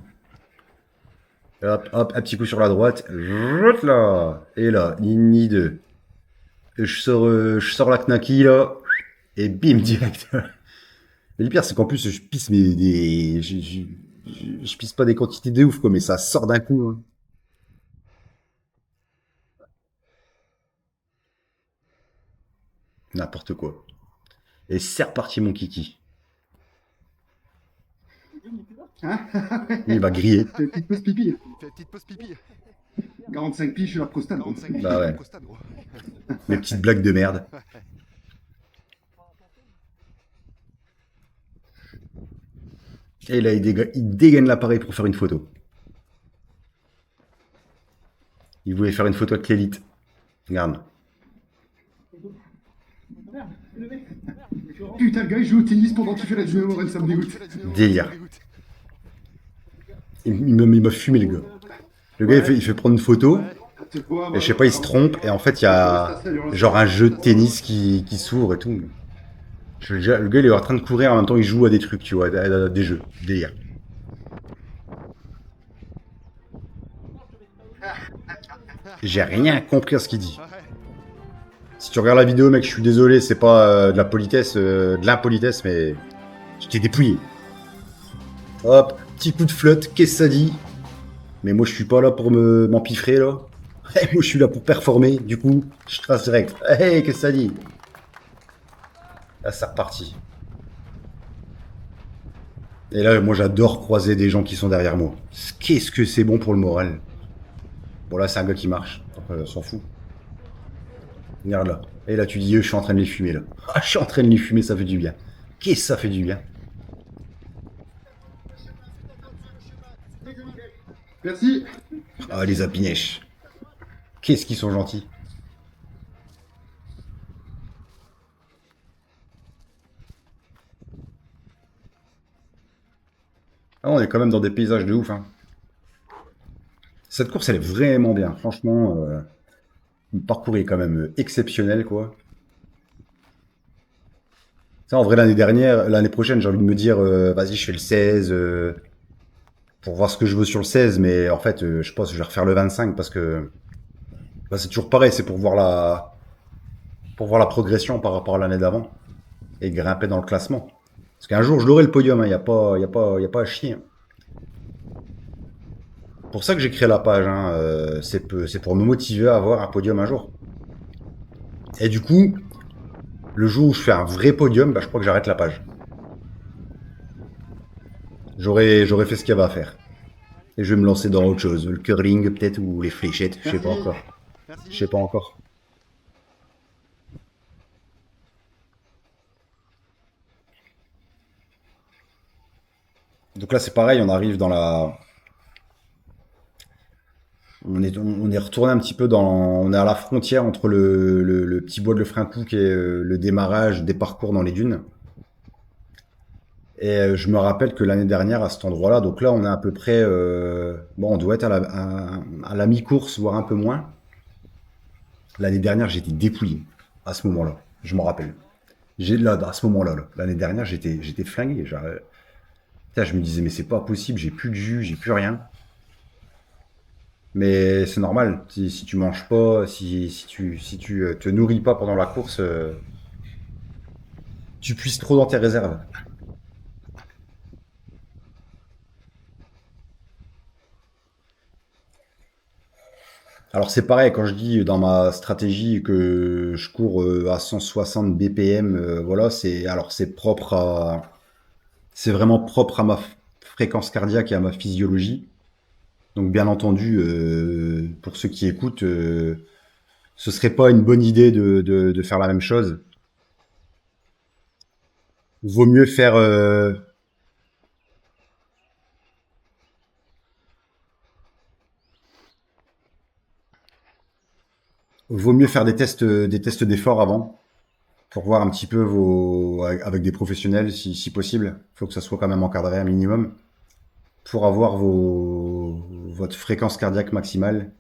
Hop, hop, un petit coup sur la droite. Là. Et là, ligne 2. Je sors la knacky, là. Et bim, direct. Et le pire, c'est qu'en plus, je pisse je pisse pas des quantités de ouf, quoi, mais ça sort d'un coup. Hein. N'importe quoi. Et c'est reparti, mon kiki. Hein? Il va griller. Fais une petite pause pipi. Fais une petite pause pipi. 45 piges sur la prostate. 45 piges Bah ouais. de prostate, gros. Mes petites blagues de merde. Et là, il dégaine l'appareil pour faire une photo. Il voulait faire une photo avec l'élite. Regarde. Putain, le gars, il joue au tennis pendant qu'il fait la Dino Morel, ça me dégoûte. Délire. Il m'a fumé, le gars. Le gars, il fait prendre une photo. Et je sais pas, il se trompe. Et en fait, il y a genre un jeu de tennis qui s'ouvre et tout. Le gars, il est en train de courir en même temps, il joue à des trucs, tu vois, à des jeux. Délire. J'ai rien compris à ce qu'il dit. Ouais. Si tu regardes la vidéo, mec, je suis désolé, c'est pas de la politesse, de l'impolitesse, mais je t'ai dépouillé. Hop, petit coup de flotte, qu'est-ce que ça dit? Mais moi, je suis pas là pour m'empiffrer, là. Moi, je suis là pour performer, du coup, je trace direct. Hey, qu'est-ce que ça dit? Là, c'est reparti. Et là, moi, j'adore croiser des gens qui sont derrière moi. Qu'est-ce que c'est bon pour le moral. Bon, là, c'est un gars qui marche. Après, s'en fout. Regarde là. Et là, tu dis, je suis en train de les fumer, là. Ah, je suis en train de les fumer, ça fait du bien. Qu'est-ce que ça fait du bien? Merci. Ah, les apinèches. Qu'est-ce qu'ils sont gentils. Ah, on est quand même dans des paysages de ouf, hein. Cette course, elle est vraiment bien. Franchement, le parcours est quand même exceptionnel, quoi. Ça, en vrai, l'année prochaine, j'ai envie de me dire, vas-y, je fais le 16 pour voir ce que je veux sur le 16, mais en fait, je pense que je vais refaire le 25 parce que bah, c'est toujours pareil, c'est pour voir la progression par rapport à l'année d'avant et grimper dans le classement. Parce qu'un jour, je l'aurai le podium, il n'y a pas, y a pas à chier. Hein. Pour ça que j'ai créé la page, hein, c'est pour me motiver à avoir un podium un jour. Et du coup, le jour où je fais un vrai podium, bah, je crois que j'arrête la page. J'aurais fait ce qu'il y avait à faire. Et je vais me lancer dans autre chose. Le curling peut-être ou les fléchettes, je sais pas encore. Je sais pas encore. Donc là c'est pareil, on arrive dans la... on est retourné un petit peu dans... On est à la frontière entre le petit bois de Lefrancouc et le démarrage des parcours dans les dunes. Et je me rappelle que l'année dernière, à cet endroit-là, donc là, on est à peu près... bon, on doit être à la mi-course, voire un peu moins. L'année dernière, j'étais dépouillé à ce moment-là. Je m'en rappelle. Là, à ce moment-là, là, l'année dernière, j'étais flingué. Putain, je me disais, mais c'est pas possible, j'ai plus de jus, j'ai plus rien. Mais c'est normal, si tu manges pas, si tu te nourris pas pendant la course, tu puisses trop dans tes réserves. Alors c'est pareil, quand je dis dans ma stratégie que je cours à 160 BPM, voilà, c'est propre c'est vraiment propre à ma fréquence cardiaque et à ma physiologie. Donc bien entendu, pour ceux qui écoutent, ce serait pas une bonne idée de faire la même chose. Vaut mieux faire, vaut mieux faire des tests d'effort avant pour voir un petit peu avec des professionnels si possible. Il faut que ça soit quand même encadré un minimum pour avoir votre fréquence cardiaque maximale.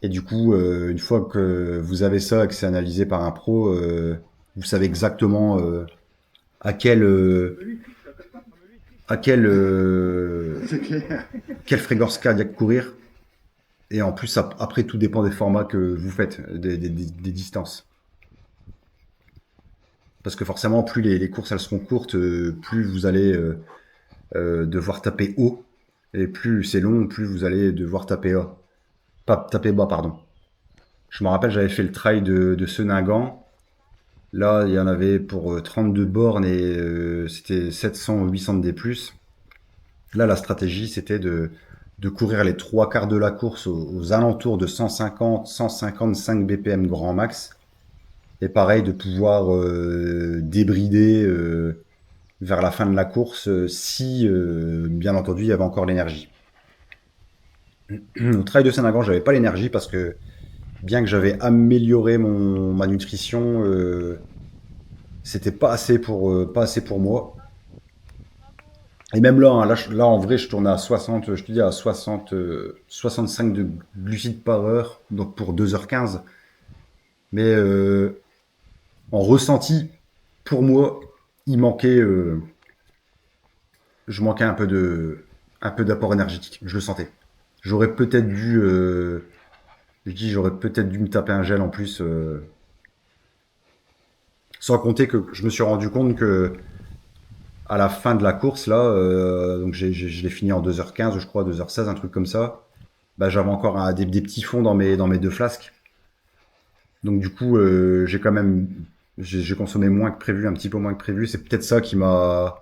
Et du coup, une fois que vous avez ça et que c'est analysé par un pro, vous savez exactement à quelle à quelle C'est clair. quelle fréquence cardiaque courir. Et en plus, après, tout dépend des formats que vous faites, des distances. Parce que forcément, plus les courses elles seront courtes, plus vous allez devoir taper haut. Et plus c'est long, plus vous allez devoir taper bas. Pas taper bas, pardon. Je me rappelle, j'avais fait le trail de Seningan. Là, il y en avait pour 32 bornes et c'était 700 ou 800 de D+. Là, la stratégie, c'était de courir les trois quarts de la course aux alentours de 150, 155 BPM grand max. Et pareil, de pouvoir débrider vers la fin de la course si, bien entendu, il y avait encore l'énergie. Au trail de Saint-Nagan, j'avais pas l'énergie parce que bien que j'avais amélioré ma nutrition, c'était pas assez pour moi. Et même là, hein, là, en vrai, je tournais à 60, je te dis à 60, 65 de glucides par heure, donc pour 2h15. Mais en ressenti, pour moi, il manquait, je manquais un peu d'apport énergétique. Je le sentais. J'aurais peut-être dû, j'aurais peut-être dû me taper un gel en plus. Sans compter que je me suis rendu compte que à la fin de la course là, donc je l'ai fini en 2h15, je crois, 2h16, un truc comme ça. Bah, j'avais encore des petits fonds dans mes deux flasques. Donc du coup, j'ai quand même, j'ai consommé moins que prévu, un petit peu moins que prévu. C'est peut-être ça qui m'a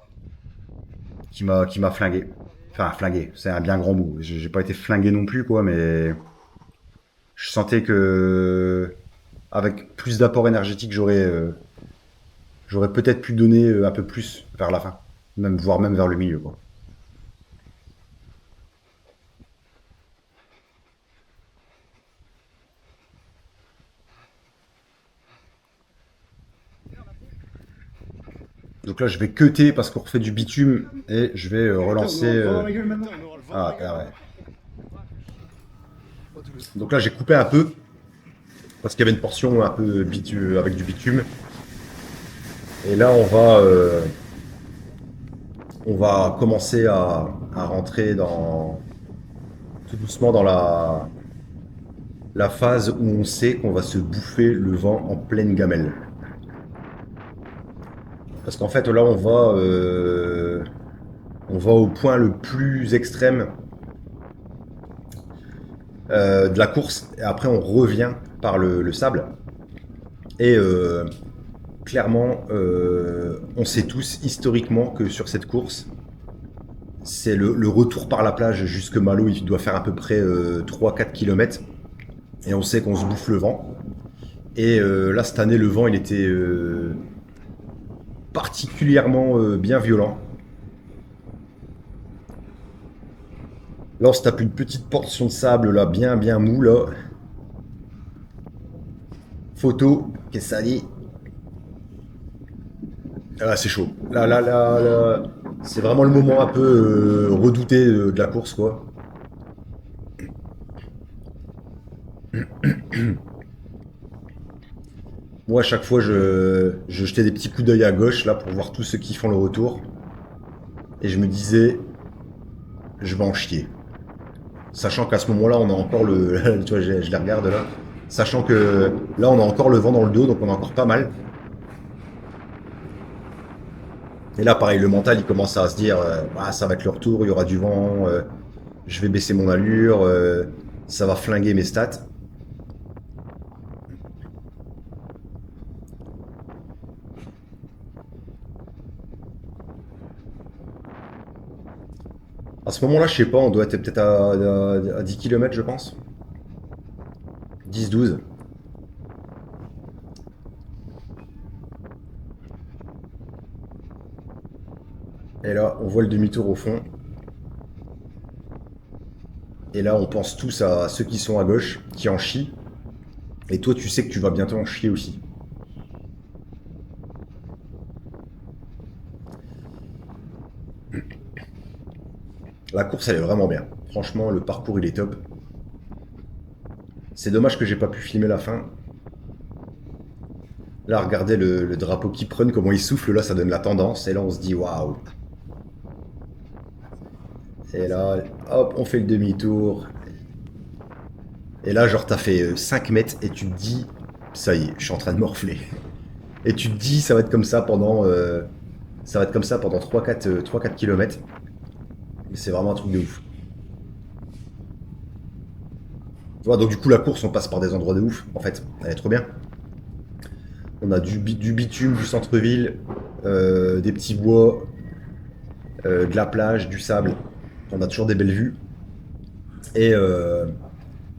flingué. Enfin, flingué, c'est un bien grand mot. J'ai pas été flingué non plus, quoi, mais je sentais que avec plus d'apport énergétique, j'aurais peut-être pu donner un peu plus vers la fin, même voire même vers le milieu, quoi. Donc là, je vais cutter parce qu'on refait du bitume et je vais Attends, relancer. on va voir ma gueule maintenant. Ah ouais. Donc là, j'ai coupé un peu parce qu'il y avait une portion un peu avec du bitume. Et là, on va commencer à rentrer tout doucement dans la phase où on sait qu'on va se bouffer le vent en pleine gamelle. Parce qu'en fait, là, on va au point le plus extrême de la course, et après, on revient par le sable. Et clairement, on sait tous historiquement que sur cette course, c'est le retour par la plage jusque Malo, il doit faire à peu près 3-4 km. Et on sait qu'on se bouffe le vent. Et là, cette année, le vent, il était particulièrement bien violent. Là, on se tape une petite portion de sable, là, bien mou, là. Photo, qu'est-ce que ça dit? Ah, c'est chaud. Là, c'est vraiment le moment un peu redouté de la course, quoi. Moi, à chaque fois, je jetais des petits coups d'œil à gauche, là, pour voir tous ceux qui font le retour. Et je me disais, je vais en chier. Sachant qu'à ce moment-là, on a encore le... Tu vois, je les regarde là. Sachant que là, on a encore le vent dans le dos, donc on a encore pas mal. Et là, pareil, le mental, il commence à se dire, ah, ça va être le retour, il y aura du vent, je vais baisser mon allure, ça va flinguer mes stats. À ce moment-là, je sais pas, on doit être peut-être à 10 km, je pense. 10-12. Et là, on voit le demi-tour au fond. Et là, on pense tous à ceux qui sont à gauche, qui en chient. Et toi, tu sais que tu vas bientôt en chier aussi. La course, elle est vraiment bien. Franchement, le parcours, il est top. C'est dommage que j'ai pas pu filmer la fin. Là, regardez le drapeau qui prenne, comment il souffle, là, ça donne la tendance. Et là, on se dit, waouh. Et là, hop, on fait le demi-tour. Et là, genre, t'as fait 5 mètres et tu te dis, ça y est, je suis en train de morfler. Et tu te dis, ça va être comme ça pendant, trois quatre kilomètres. C'est vraiment un truc de ouf. Tu vois, donc du coup, la course, on passe par des endroits de ouf, en fait. Elle est trop bien. On a du bitume, du centre-ville, des petits bois, de la plage, du sable. On a toujours des belles vues. Et, euh,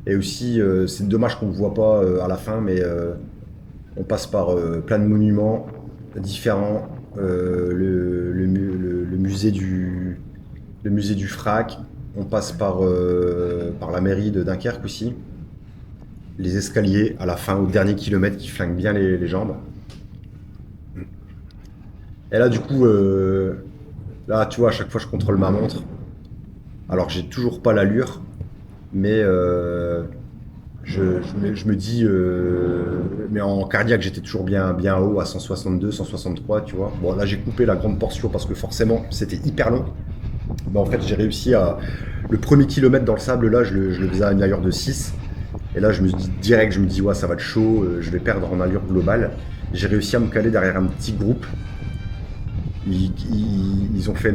et aussi, c'est dommage qu'on ne voit pas à la fin, mais on passe par plein de monuments différents. Le musée du Frac. On passe par la mairie de Dunkerque aussi. Les escaliers à la fin, au dernier kilomètre, qui flinguent bien les jambes. Et là, du coup, là, tu vois, à chaque fois, je contrôle ma montre. Alors, j'ai toujours pas l'allure, mais je me dis, mais en cardiaque, j'étais toujours bien haut, à 162, 163, tu vois. Bon, là, j'ai coupé la grande portion parce que forcément, c'était hyper long. Mais en fait, j'ai réussi à. Le premier kilomètre dans le sable, là, je le faisais à une allure de 6. Et là, je me dis direct, je me dis, ouais, ça va être chaud, je vais perdre en allure globale. J'ai réussi à me caler derrière un petit groupe. Ils ont fait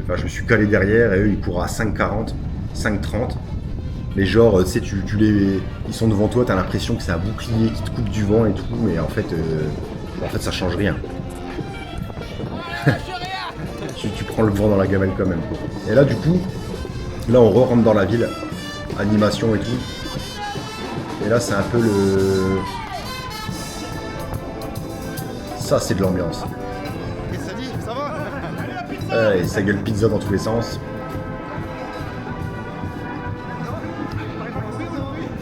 Enfin, je me suis calé derrière et eux, ils courent à 5,40, 5,30. Mais genre, tu sais, ils sont devant toi, t'as l'impression que c'est un bouclier qui te coupe du vent et tout, mais en fait ça change rien. Tu prends le vent dans la gamelle quand même. Et là, du coup, là, on rentre dans la ville, animation et tout. Et là, c'est un peu le. Ça, c'est de l'ambiance. Et ça dit, ça va? Ouais, ça gueule pizza dans tous les sens.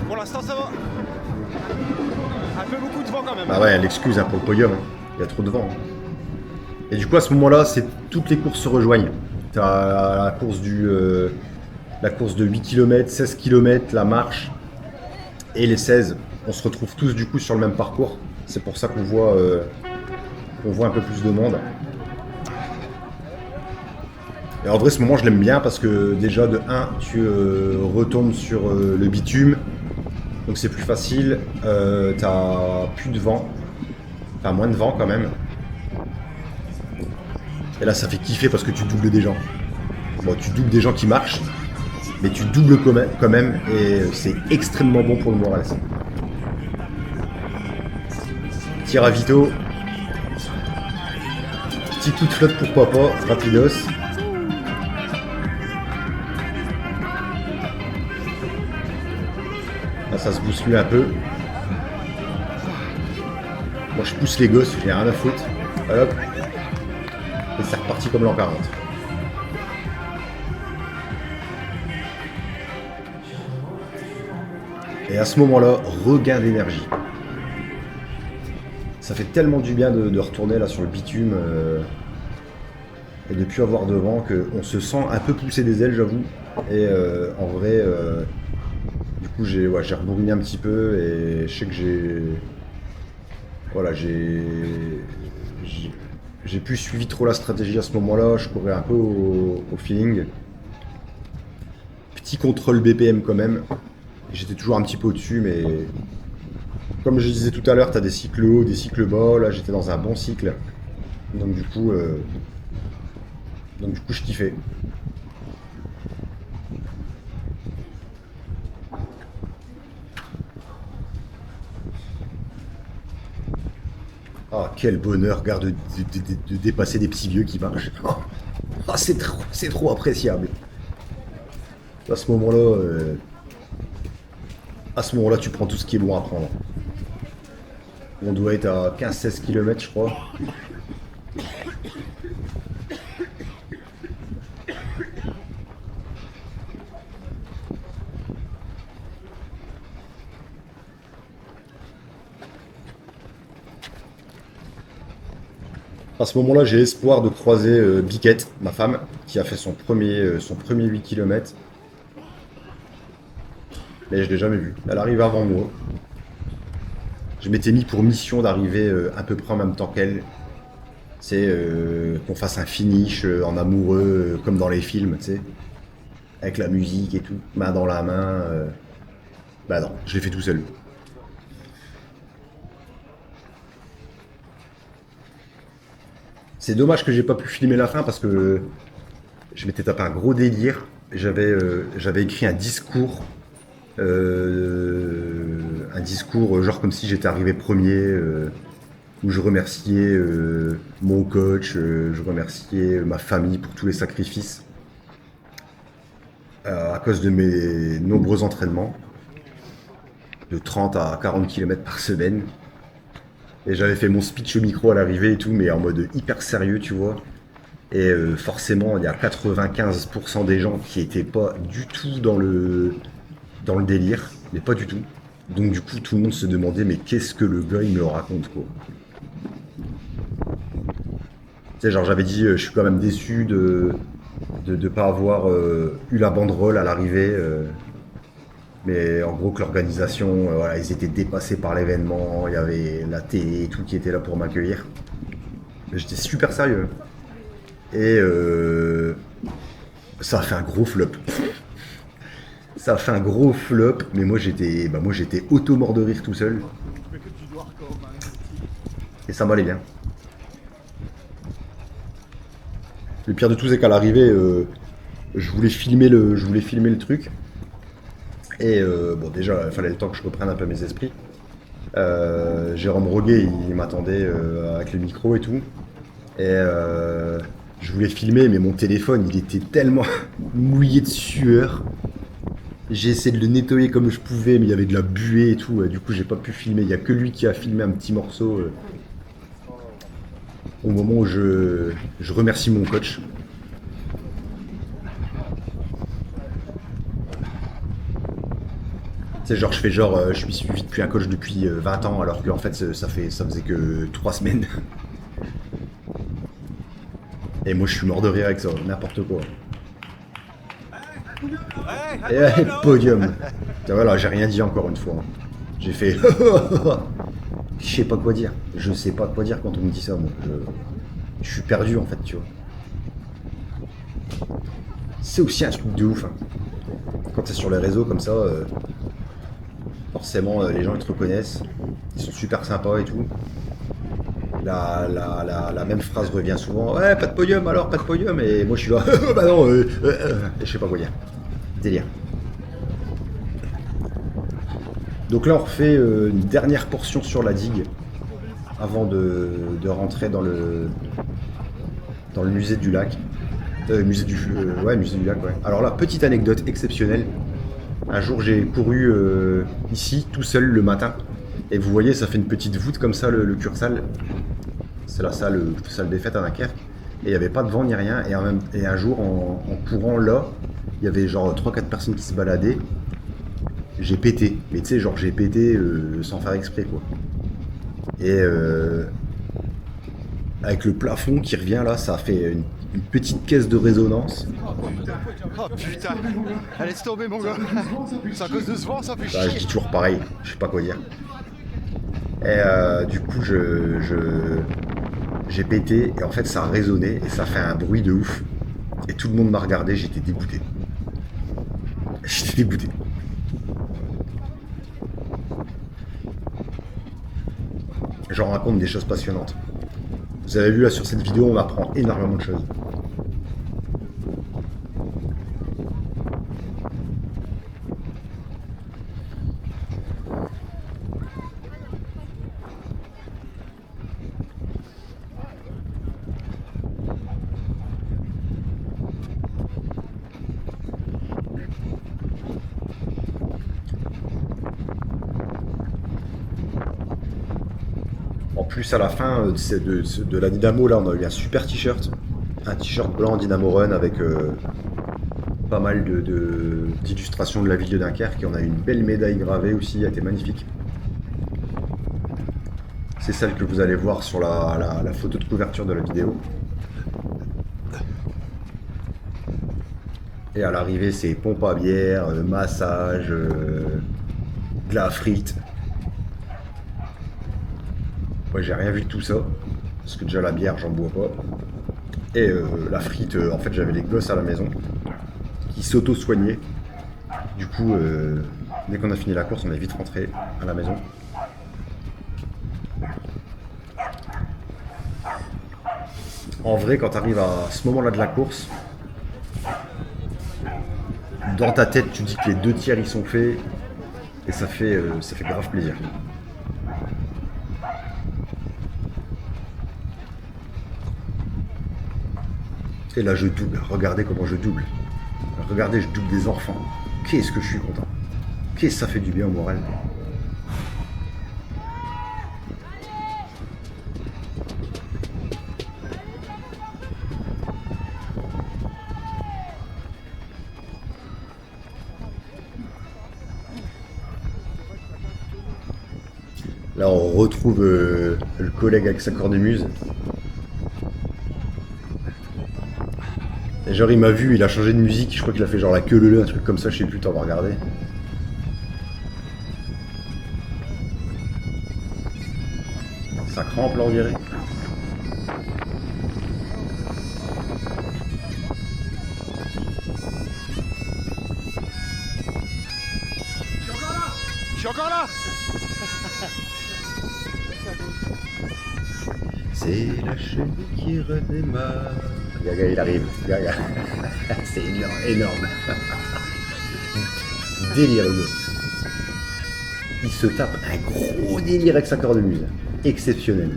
Pour l'instant, ça va. Un peu beaucoup de vent quand même. Bah ouais, l'excuse hein, pour le podium. Hein. Il y a trop de vent. Hein. Et du coup, à ce moment-là, toutes les courses se rejoignent. T'as la course de 8 km, 16 km, la marche et les 16. On se retrouve tous du coup sur le même parcours. C'est pour ça qu'on voit un peu plus de monde. Et en vrai, ce moment, je l'aime bien parce que déjà, de 1, tu retombes sur le bitume. Donc c'est plus facile. T'as plus de vent. Enfin, moins de vent quand même. Et là, ça fait kiffer parce que tu doubles des gens. Bon, tu doubles des gens qui marchent, mais tu doubles quand même et c'est extrêmement bon pour le moral. Petit ravito. Petit coup de flotte pour papa, rapidos. Là, ça se bouscule un peu. Moi, je pousse les gosses, j'ai rien à foutre. Hop. Et c'est reparti comme l'an 40. Et à ce moment-là, regain d'énergie. Ça fait tellement du bien de retourner là sur le bitume et de ne plus avoir de vent qu'on se sent un peu pousser des ailes, j'avoue. Et en vrai, du coup, j'ai rebouriné un petit peu et je sais que j'ai plus suivi trop la stratégie à ce moment-là. Je courais un peu au feeling. petit contrôle BPM quand même. J'étais toujours un petit peu au-dessus, mais comme je disais tout à l'heure, t'as des cycles hauts, des cycles bas. Là, j'étais dans un bon cycle. Donc du coup, je kiffais. Ah, quel bonheur, regarde, de dépasser des petits vieux qui marchent. Ah, c'est trop appréciable. À ce moment-là, tu prends tout ce qui est bon à prendre. On doit être à 15-16 km, je crois. À ce moment-là, j'ai espoir de croiser Biquette, ma femme, qui a fait son premier 8 km. Mais je l'ai jamais vue. Elle arrive avant moi. Je m'étais mis pour mission d'arriver à peu près en même temps qu'elle. C'est qu'on fasse un finish en amoureux, comme dans les films, tu sais. Avec la musique et tout, main dans la main. Bah non, je l'ai fait tout seul. C'est dommage que j'ai pas pu filmer la fin parce que je m'étais tapé un gros délire. J'avais écrit un discours genre comme si j'étais arrivé premier, où je remerciais mon coach, je remerciais ma famille pour tous les sacrifices à cause de mes nombreux entraînements de 30 à 40 km par semaine. Et j'avais fait mon speech au micro à l'arrivée et tout, mais en mode hyper sérieux, tu vois. Et forcément, il y a 95% des gens qui étaient pas du tout dans le délire, mais pas du tout. Donc du coup, tout le monde se demandait, mais qu'est-ce que le gars, il me raconte, quoi. Tu sais, genre j'avais dit, je suis quand même déçu de pas avoir eu la banderole à l'arrivée. Mais en gros que l'organisation, voilà, ils étaient dépassés par l'événement, il y avait la télé et tout qui était là pour m'accueillir. J'étais super sérieux. Et ça a fait un gros flop. Ça a fait un gros flop, mais moi j'étais auto-mort de rire tout seul. Et ça m'allait bien. Le pire de tout, c'est qu'à l'arrivée, je voulais filmer le truc. Et bon, déjà, il fallait le temps que je reprenne un peu mes esprits. Jérôme Roguet, il m'attendait avec le micro et tout. Et je voulais filmer, mais mon téléphone, il était tellement mouillé de sueur. J'ai essayé de le nettoyer comme je pouvais, mais il y avait de la buée et tout. Du coup, j'ai pas pu filmer. Il y a que lui qui a filmé un petit morceau au moment où je remercie mon coach. C'est genre, je suis suivi depuis un coach depuis 20 ans, alors qu'en fait, ça faisait que 3 semaines. Et moi, je suis mort de rire avec ça, n'importe quoi. Et podium. Voilà, j'ai rien dit encore une fois. J'ai fait. Je sais pas quoi dire. Je sais pas quoi dire quand on me dit ça, moi. Je suis perdu en fait, tu vois. C'est aussi un truc de ouf. Hein. Quand t'es sur les réseaux comme ça. Forcément, les gens ils te reconnaissent, ils sont super sympas et tout. La même phrase revient souvent. Ouais, pas de podium alors, pas de podium. Et moi je suis là, bah non, je sais pas quoi dire. Délire. Donc là on refait une dernière portion sur la digue avant de rentrer dans le musée du lac. Musée du lac, ouais. Alors là, petite anecdote exceptionnelle. Un jour, j'ai couru ici, tout seul, le matin. Et vous voyez, ça fait une petite voûte comme ça, le Cursal. C'est la salle des fêtes à Dunkerque. Et il n'y avait pas de vent ni rien. Et un jour, en courant là, il y avait genre 3-4 personnes qui se baladaient. J'ai pété. Mais tu sais, genre j'ai pété sans faire exprès, quoi. Et avec le plafond qui revient là, ça a fait une petite caisse de résonance. Oh putain. Allez, laisse tomber mon gars. C'est à cause de ce vent, ça fait Bah, je chier. dis toujours pareil, je sais pas quoi dire. Et du coup, j'ai pété et en fait, ça a résonné et ça fait un bruit de ouf. Et tout le monde m'a regardé, j'étais dégoûté. J'étais dégoûté. J'en raconte des choses passionnantes. Vous avez vu là sur cette vidéo, on apprend énormément de choses. En plus, à la fin de la Dynamo, là, on a eu un super t-shirt. Un t-shirt blanc Dynamo Run avec pas mal d'illustrations de la ville de Dunkerque. Et on a eu une belle médaille gravée aussi, elle était magnifique. C'est celle que vous allez voir sur la photo de couverture de la vidéo. Et à l'arrivée, c'est pompe à bière, massage, de la frite. Moi, j'ai rien vu de tout ça. Parce que déjà, la bière, j'en bois pas. Et la frite, en fait, j'avais les gosses à la maison qui s'auto-soignaient. Du coup, dès qu'on a fini la course, on est vite rentré à la maison. En vrai, quand tu arrives à ce moment-là de la course, dans ta tête, tu dis que les 2 tiers ils sont faits et ça fait grave plaisir. Et là, je double. Regardez comment je double. Regardez, je double des enfants. Qu'est-ce que je suis content. Qu'est-ce que ça fait du bien au moral. Là, on retrouve le collègue avec sa cornemuse. Et genre, il m'a vu, il a changé de musique. Je crois qu'il a fait genre la queue leu, un truc comme ça, je sais plus, t'en vas regarder. Ça crampe là, on dirait. Je suis encore là. C'est la chenille qui redémarre. Gaga, il arrive. Gaga. C'est énorme. Énorme. Délire, le gars. Il se tape un gros délire avec sa cornemuse. Exceptionnel.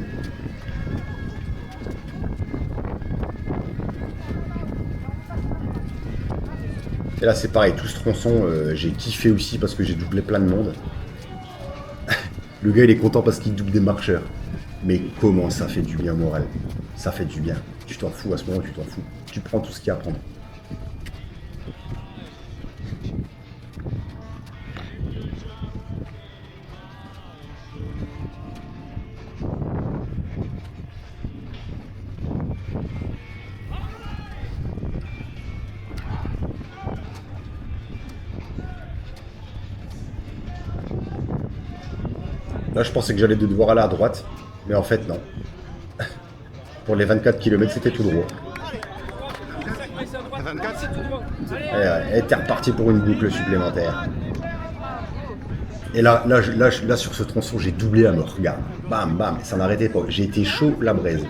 Et là, c'est pareil. Tout ce tronçon, j'ai kiffé aussi parce que j'ai doublé plein de monde. Le gars, il est content parce qu'il double des marcheurs. Mais comment ça fait du bien moral. Ça fait du bien. Tu t'en fous à ce moment, tu t'en fous. Tu prends tout ce qu'il y a à prendre. Là, je pensais que j'allais devoir aller à droite. Mais en fait, non. Pour les 24 km, c'était tout droit. 24. Et t'es reparti pour une boucle supplémentaire. Et là, sur ce tronçon, j'ai doublé à mort. Regarde, bam, bam, ça n'arrêtait pas. J'ai été chaud la braise.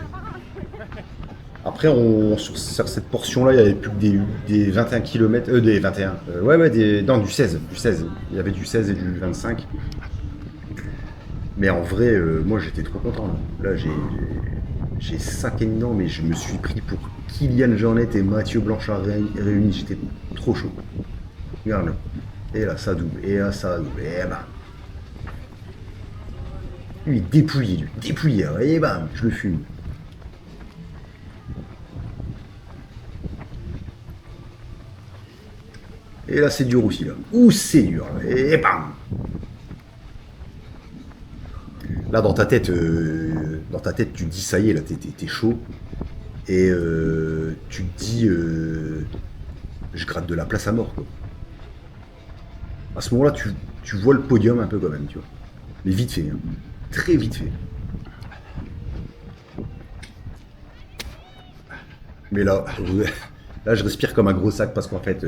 Après, sur cette portion-là, il n'y avait plus que des 21 km. Des 21. Non, du 16. Du 16. Il y avait du 16 et du 25. Mais en vrai, moi, j'étais trop content. Là, j'ai saqué dedans, mais je me suis pris pour Kylian Jornet et Mathieu Blanchard réunis. J'étais trop chaud. Regarde. Et là, ça double. Et là, ça double. Et bam. Lui, dépouillé, lui. Dépouillé. Et bam, je le fume. Et là, c'est dur aussi, là. Ouh, c'est dur. Et bam. Là, dans ta tête, tu te dis, ça y est, là, t'es chaud. Et tu te dis, je gratte de la place à mort, quoi. À ce moment-là, tu vois le podium un peu quand même, tu vois. Mais vite fait, hein. Très vite fait. Mais là, je respire comme un gros sac parce qu'en fait,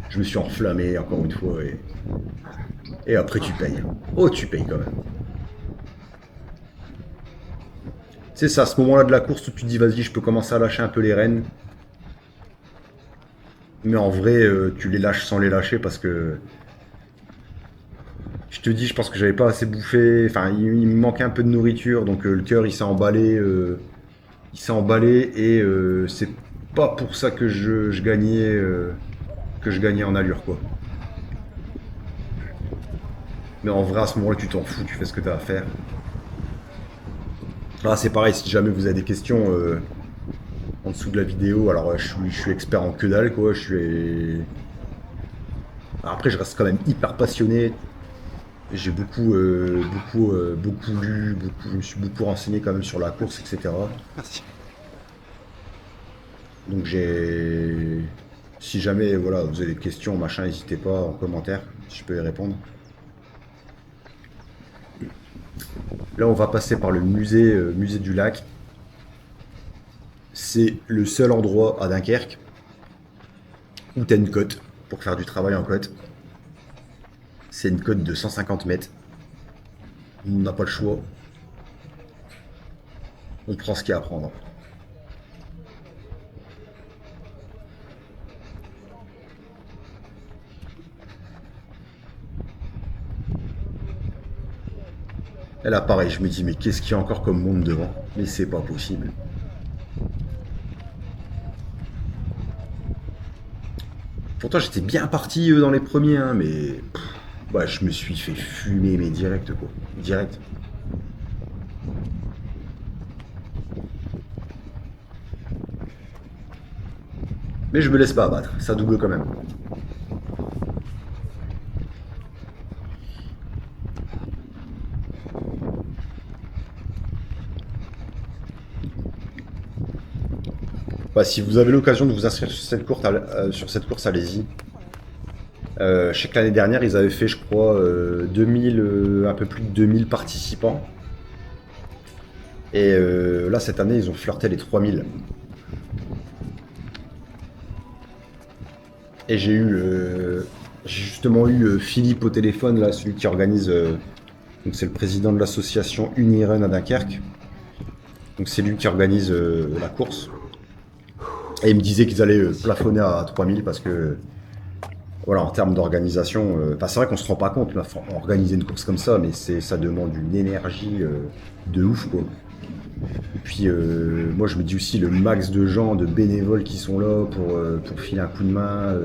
Je me suis enflammé encore une fois et après tu payes. Oh, tu payes quand même. C'est ça, à ce moment-là de la course où tu te dis vas-y, je peux commencer à lâcher un peu les rênes. Mais en vrai, tu les lâches sans les lâcher parce que je te dis, je pense que j'avais pas assez bouffé. Enfin, il me manquait un peu de nourriture, donc le cœur il s'est emballé. Il s'est emballé et c'est pas pour ça que je gagnais en allure quoi. Mais en vrai, à ce moment-là, tu t'en fous, tu fais ce que tu as à faire. Là, c'est pareil, si jamais vous avez des questions en dessous de la vidéo, alors je suis expert en que dalle, quoi. Alors, après, je reste quand même hyper passionné. J'ai beaucoup lu, je me suis beaucoup renseigné quand même sur la course, etc. Merci. Donc si jamais voilà, vous avez des questions, machin, n'hésitez pas en commentaire, si je peux y répondre. Là, on va passer par le musée du lac. C'est le seul endroit à Dunkerque où tu as une côte pour faire du travail en côte. C'est une côte de 150 mètres. On n'a pas le choix. On prend ce qu'il y a à prendre. Et là, pareil, je me dis, mais qu'est-ce qu'il y a encore comme monde devant? Mais c'est pas possible. Pourtant, j'étais bien parti dans les premiers, hein, mais bah, je me suis fait fumer, mais direct, quoi. Direct. Mais je me laisse pas abattre, ça double quand même. Bah, si vous avez l'occasion de vous inscrire sur cette course, allez-y. Je sais que l'année dernière, ils avaient fait, je crois, 2000, un peu plus de 2000 participants. Et là, cette année, ils ont flirté les 3000. Et j'ai justement eu Philippe au téléphone, là, celui qui organise. Donc, c'est le président de l'association Unirun à Dunkerque. Donc, c'est lui qui organise la course. Et il me disait qu'ils allaient plafonner à 3000 parce que, voilà, en termes d'organisation, c'est vrai qu'on se rend pas compte, organiser une course comme ça, mais ça demande une énergie de ouf, quoi. Et puis, moi, je me dis aussi le max de gens, de bénévoles qui sont là pour filer un coup de main.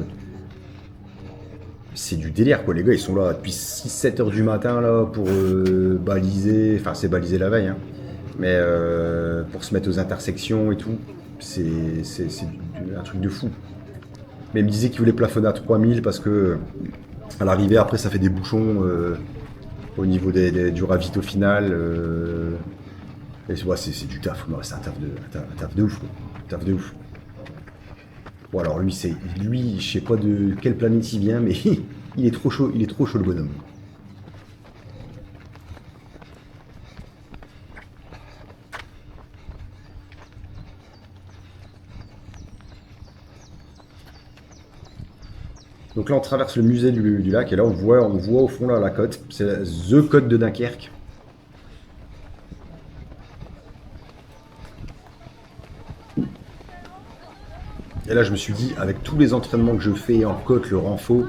C'est du délire, quoi. Les gars, ils sont là depuis 6-7 heures du matin, là, pour baliser. Enfin, c'est baliser la veille, hein. Mais pour se mettre aux intersections et tout. C'est un truc de fou. Mais il me disait qu'il voulait plafonner à 3000 parce que à l'arrivée, après, ça fait des bouchons au niveau du ravito final. Et ouais, c'est du taf. Ouais, c'est un taf de ouf, quoi. Un taf de ouf. Bon, alors lui, je sais pas de quelle planète il vient, mais il est trop chaud le bonhomme. Donc là, on traverse le musée du lac et là, on voit au fond là la côte. C'est The Côte de Dunkerque. Et là, je me suis dit, avec tous les entraînements que je fais en côte, le renfort,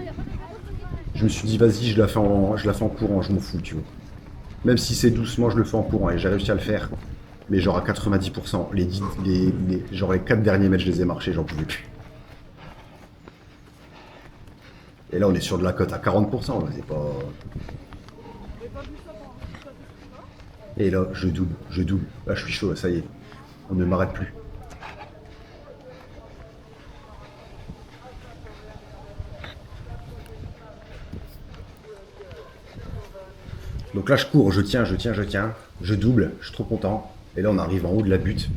je me suis dit, vas-y, je la fais en courant, je m'en fous, tu vois. Même si c'est doucement, je le fais en courant et j'ai réussi à le faire. Mais genre à 90%. Genre les 4 derniers mètres, je les ai marchés, j'en pouvais plus. Et là, on est sur de la cote à 40%, là, c'est pas... Et là, je double. Là, je suis chaud, ça y est. On ne m'arrête plus. Donc là, je cours, je tiens. Je double, je suis trop content. Et là, on arrive en haut de la butte.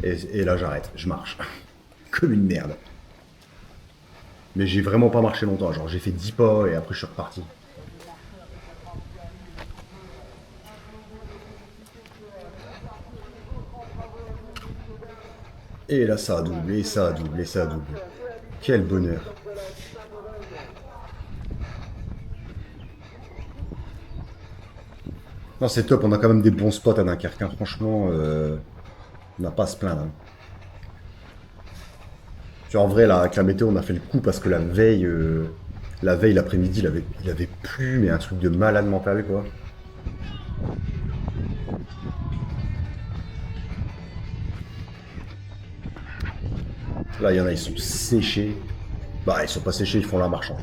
Et là, j'arrête, je marche. Comme une merde. Mais j'ai vraiment pas marché longtemps. Genre, j'ai fait 10 pas et après, je suis reparti. Et là, ça a doublé, ça a doublé. Quel bonheur. Non, c'est top, on a quand même des bons spots à Dunkerque, hein. Franchement, on n'a pas à se plaindre, hein. Tu vois, en vrai, là, avec la météo, on a fait le coup parce que la veille, l'après-midi, il avait plu, mais un truc de malade mental, quoi. Là, il y en a, ils sont séchés. Bah, ils sont pas séchés, ils font la marche, hein.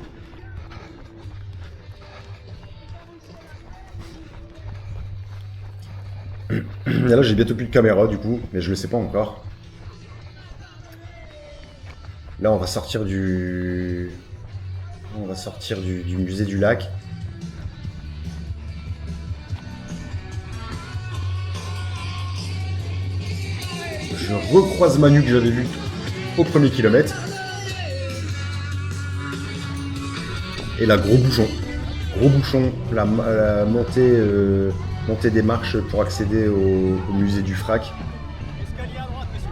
Et là, j'ai bientôt plus de caméra, du coup, mais je le sais pas encore. Là, on va sortir du musée du lac. Je recroise Manu que j'avais vu au premier kilomètre. Et là, gros bouchon. Gros bouchon. La montée des marches pour accéder au musée du Frac. Escalier à droite, messieurs.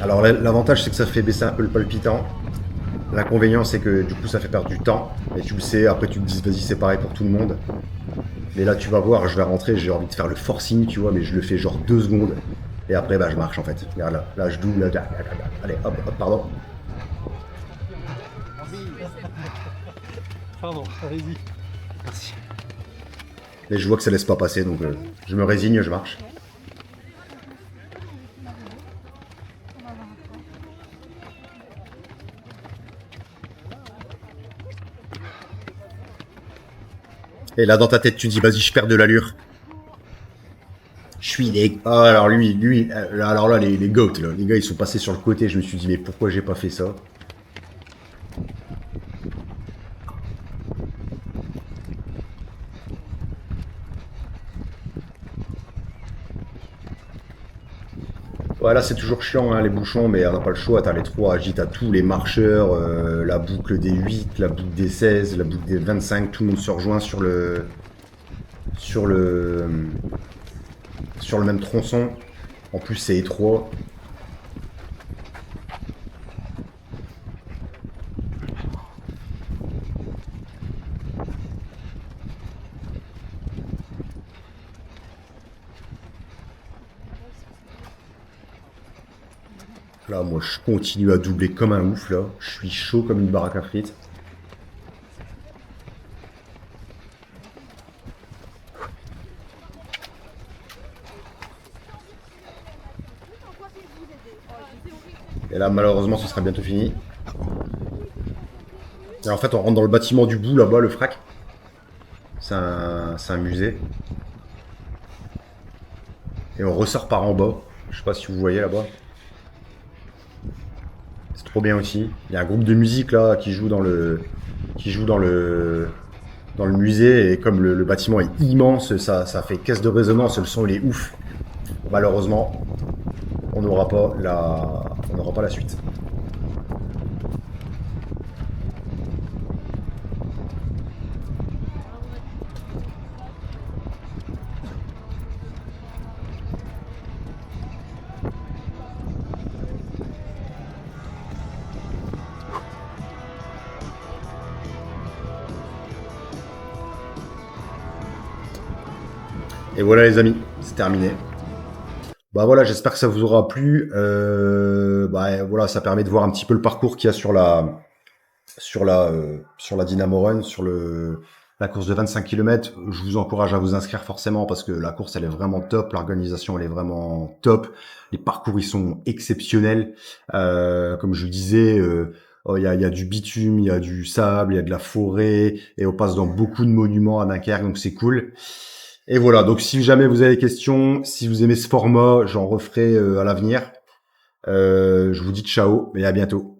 Alors, l'avantage, c'est que ça fait baisser un peu le palpitant. L'inconvénient, c'est que du coup, ça fait perdre du temps. Et tu le sais, après, tu te dis, vas-y, c'est pareil pour tout le monde. Mais là, tu vas voir, je vais rentrer, j'ai envie de faire le forcing, tu vois, mais je le fais genre 2 secondes. Et après, bah, je marche en fait. Regarde là, je double, là, allez, hop, hop, pardon. Pardon, allez-y. Merci. Mais je vois que ça laisse pas passer, donc je me résigne, je marche. Et là, dans ta tête, tu te dis, vas-y, je perds de l'allure. Je suis des... Ah, alors alors là, les goats, là, les gars, ils sont passés sur le côté. Je me suis dit, mais pourquoi j'ai pas fait ça? Voilà, c'est toujours chiant, hein, les bouchons, mais on n'a pas le choix. T'as les trois agites, t'as tous les marcheurs, la boucle des 8, la boucle des 16, la boucle des 25. Tout le monde se rejoint sur le, sur le même tronçon. En plus, c'est étroit. Là, moi, je continue à doubler comme un ouf, là. Je suis chaud comme une baraque à frites. Et là, malheureusement, ce sera bientôt fini. Et en fait, on rentre dans le bâtiment du bout, là-bas, le Frac. C'est un musée. Et on ressort par en bas. Je sais pas si vous voyez là-bas. C'est trop bien aussi. Il y a un groupe de musique là qui joue dans le musée, et comme le bâtiment est immense, ça fait caisse de résonance, le son il est ouf. Malheureusement, on n'aura pas la suite. Et voilà les amis, c'est terminé. Bah voilà, j'espère que ça vous aura plu. Bah voilà, ça permet de voir un petit peu le parcours qu'il y a sur la Dynamo Run, la course de 25 km. Je vous encourage à vous inscrire forcément parce que la course elle est vraiment top, l'organisation elle est vraiment top, les parcours ils sont exceptionnels. Comme je vous disais, oh, il y a du bitume, il y a du sable, il y a de la forêt, et on passe dans beaucoup de monuments à Dunkerque, donc c'est cool. Et voilà, donc si jamais vous avez des questions, si vous aimez ce format, j'en referai à l'avenir. Je vous dis ciao et à bientôt.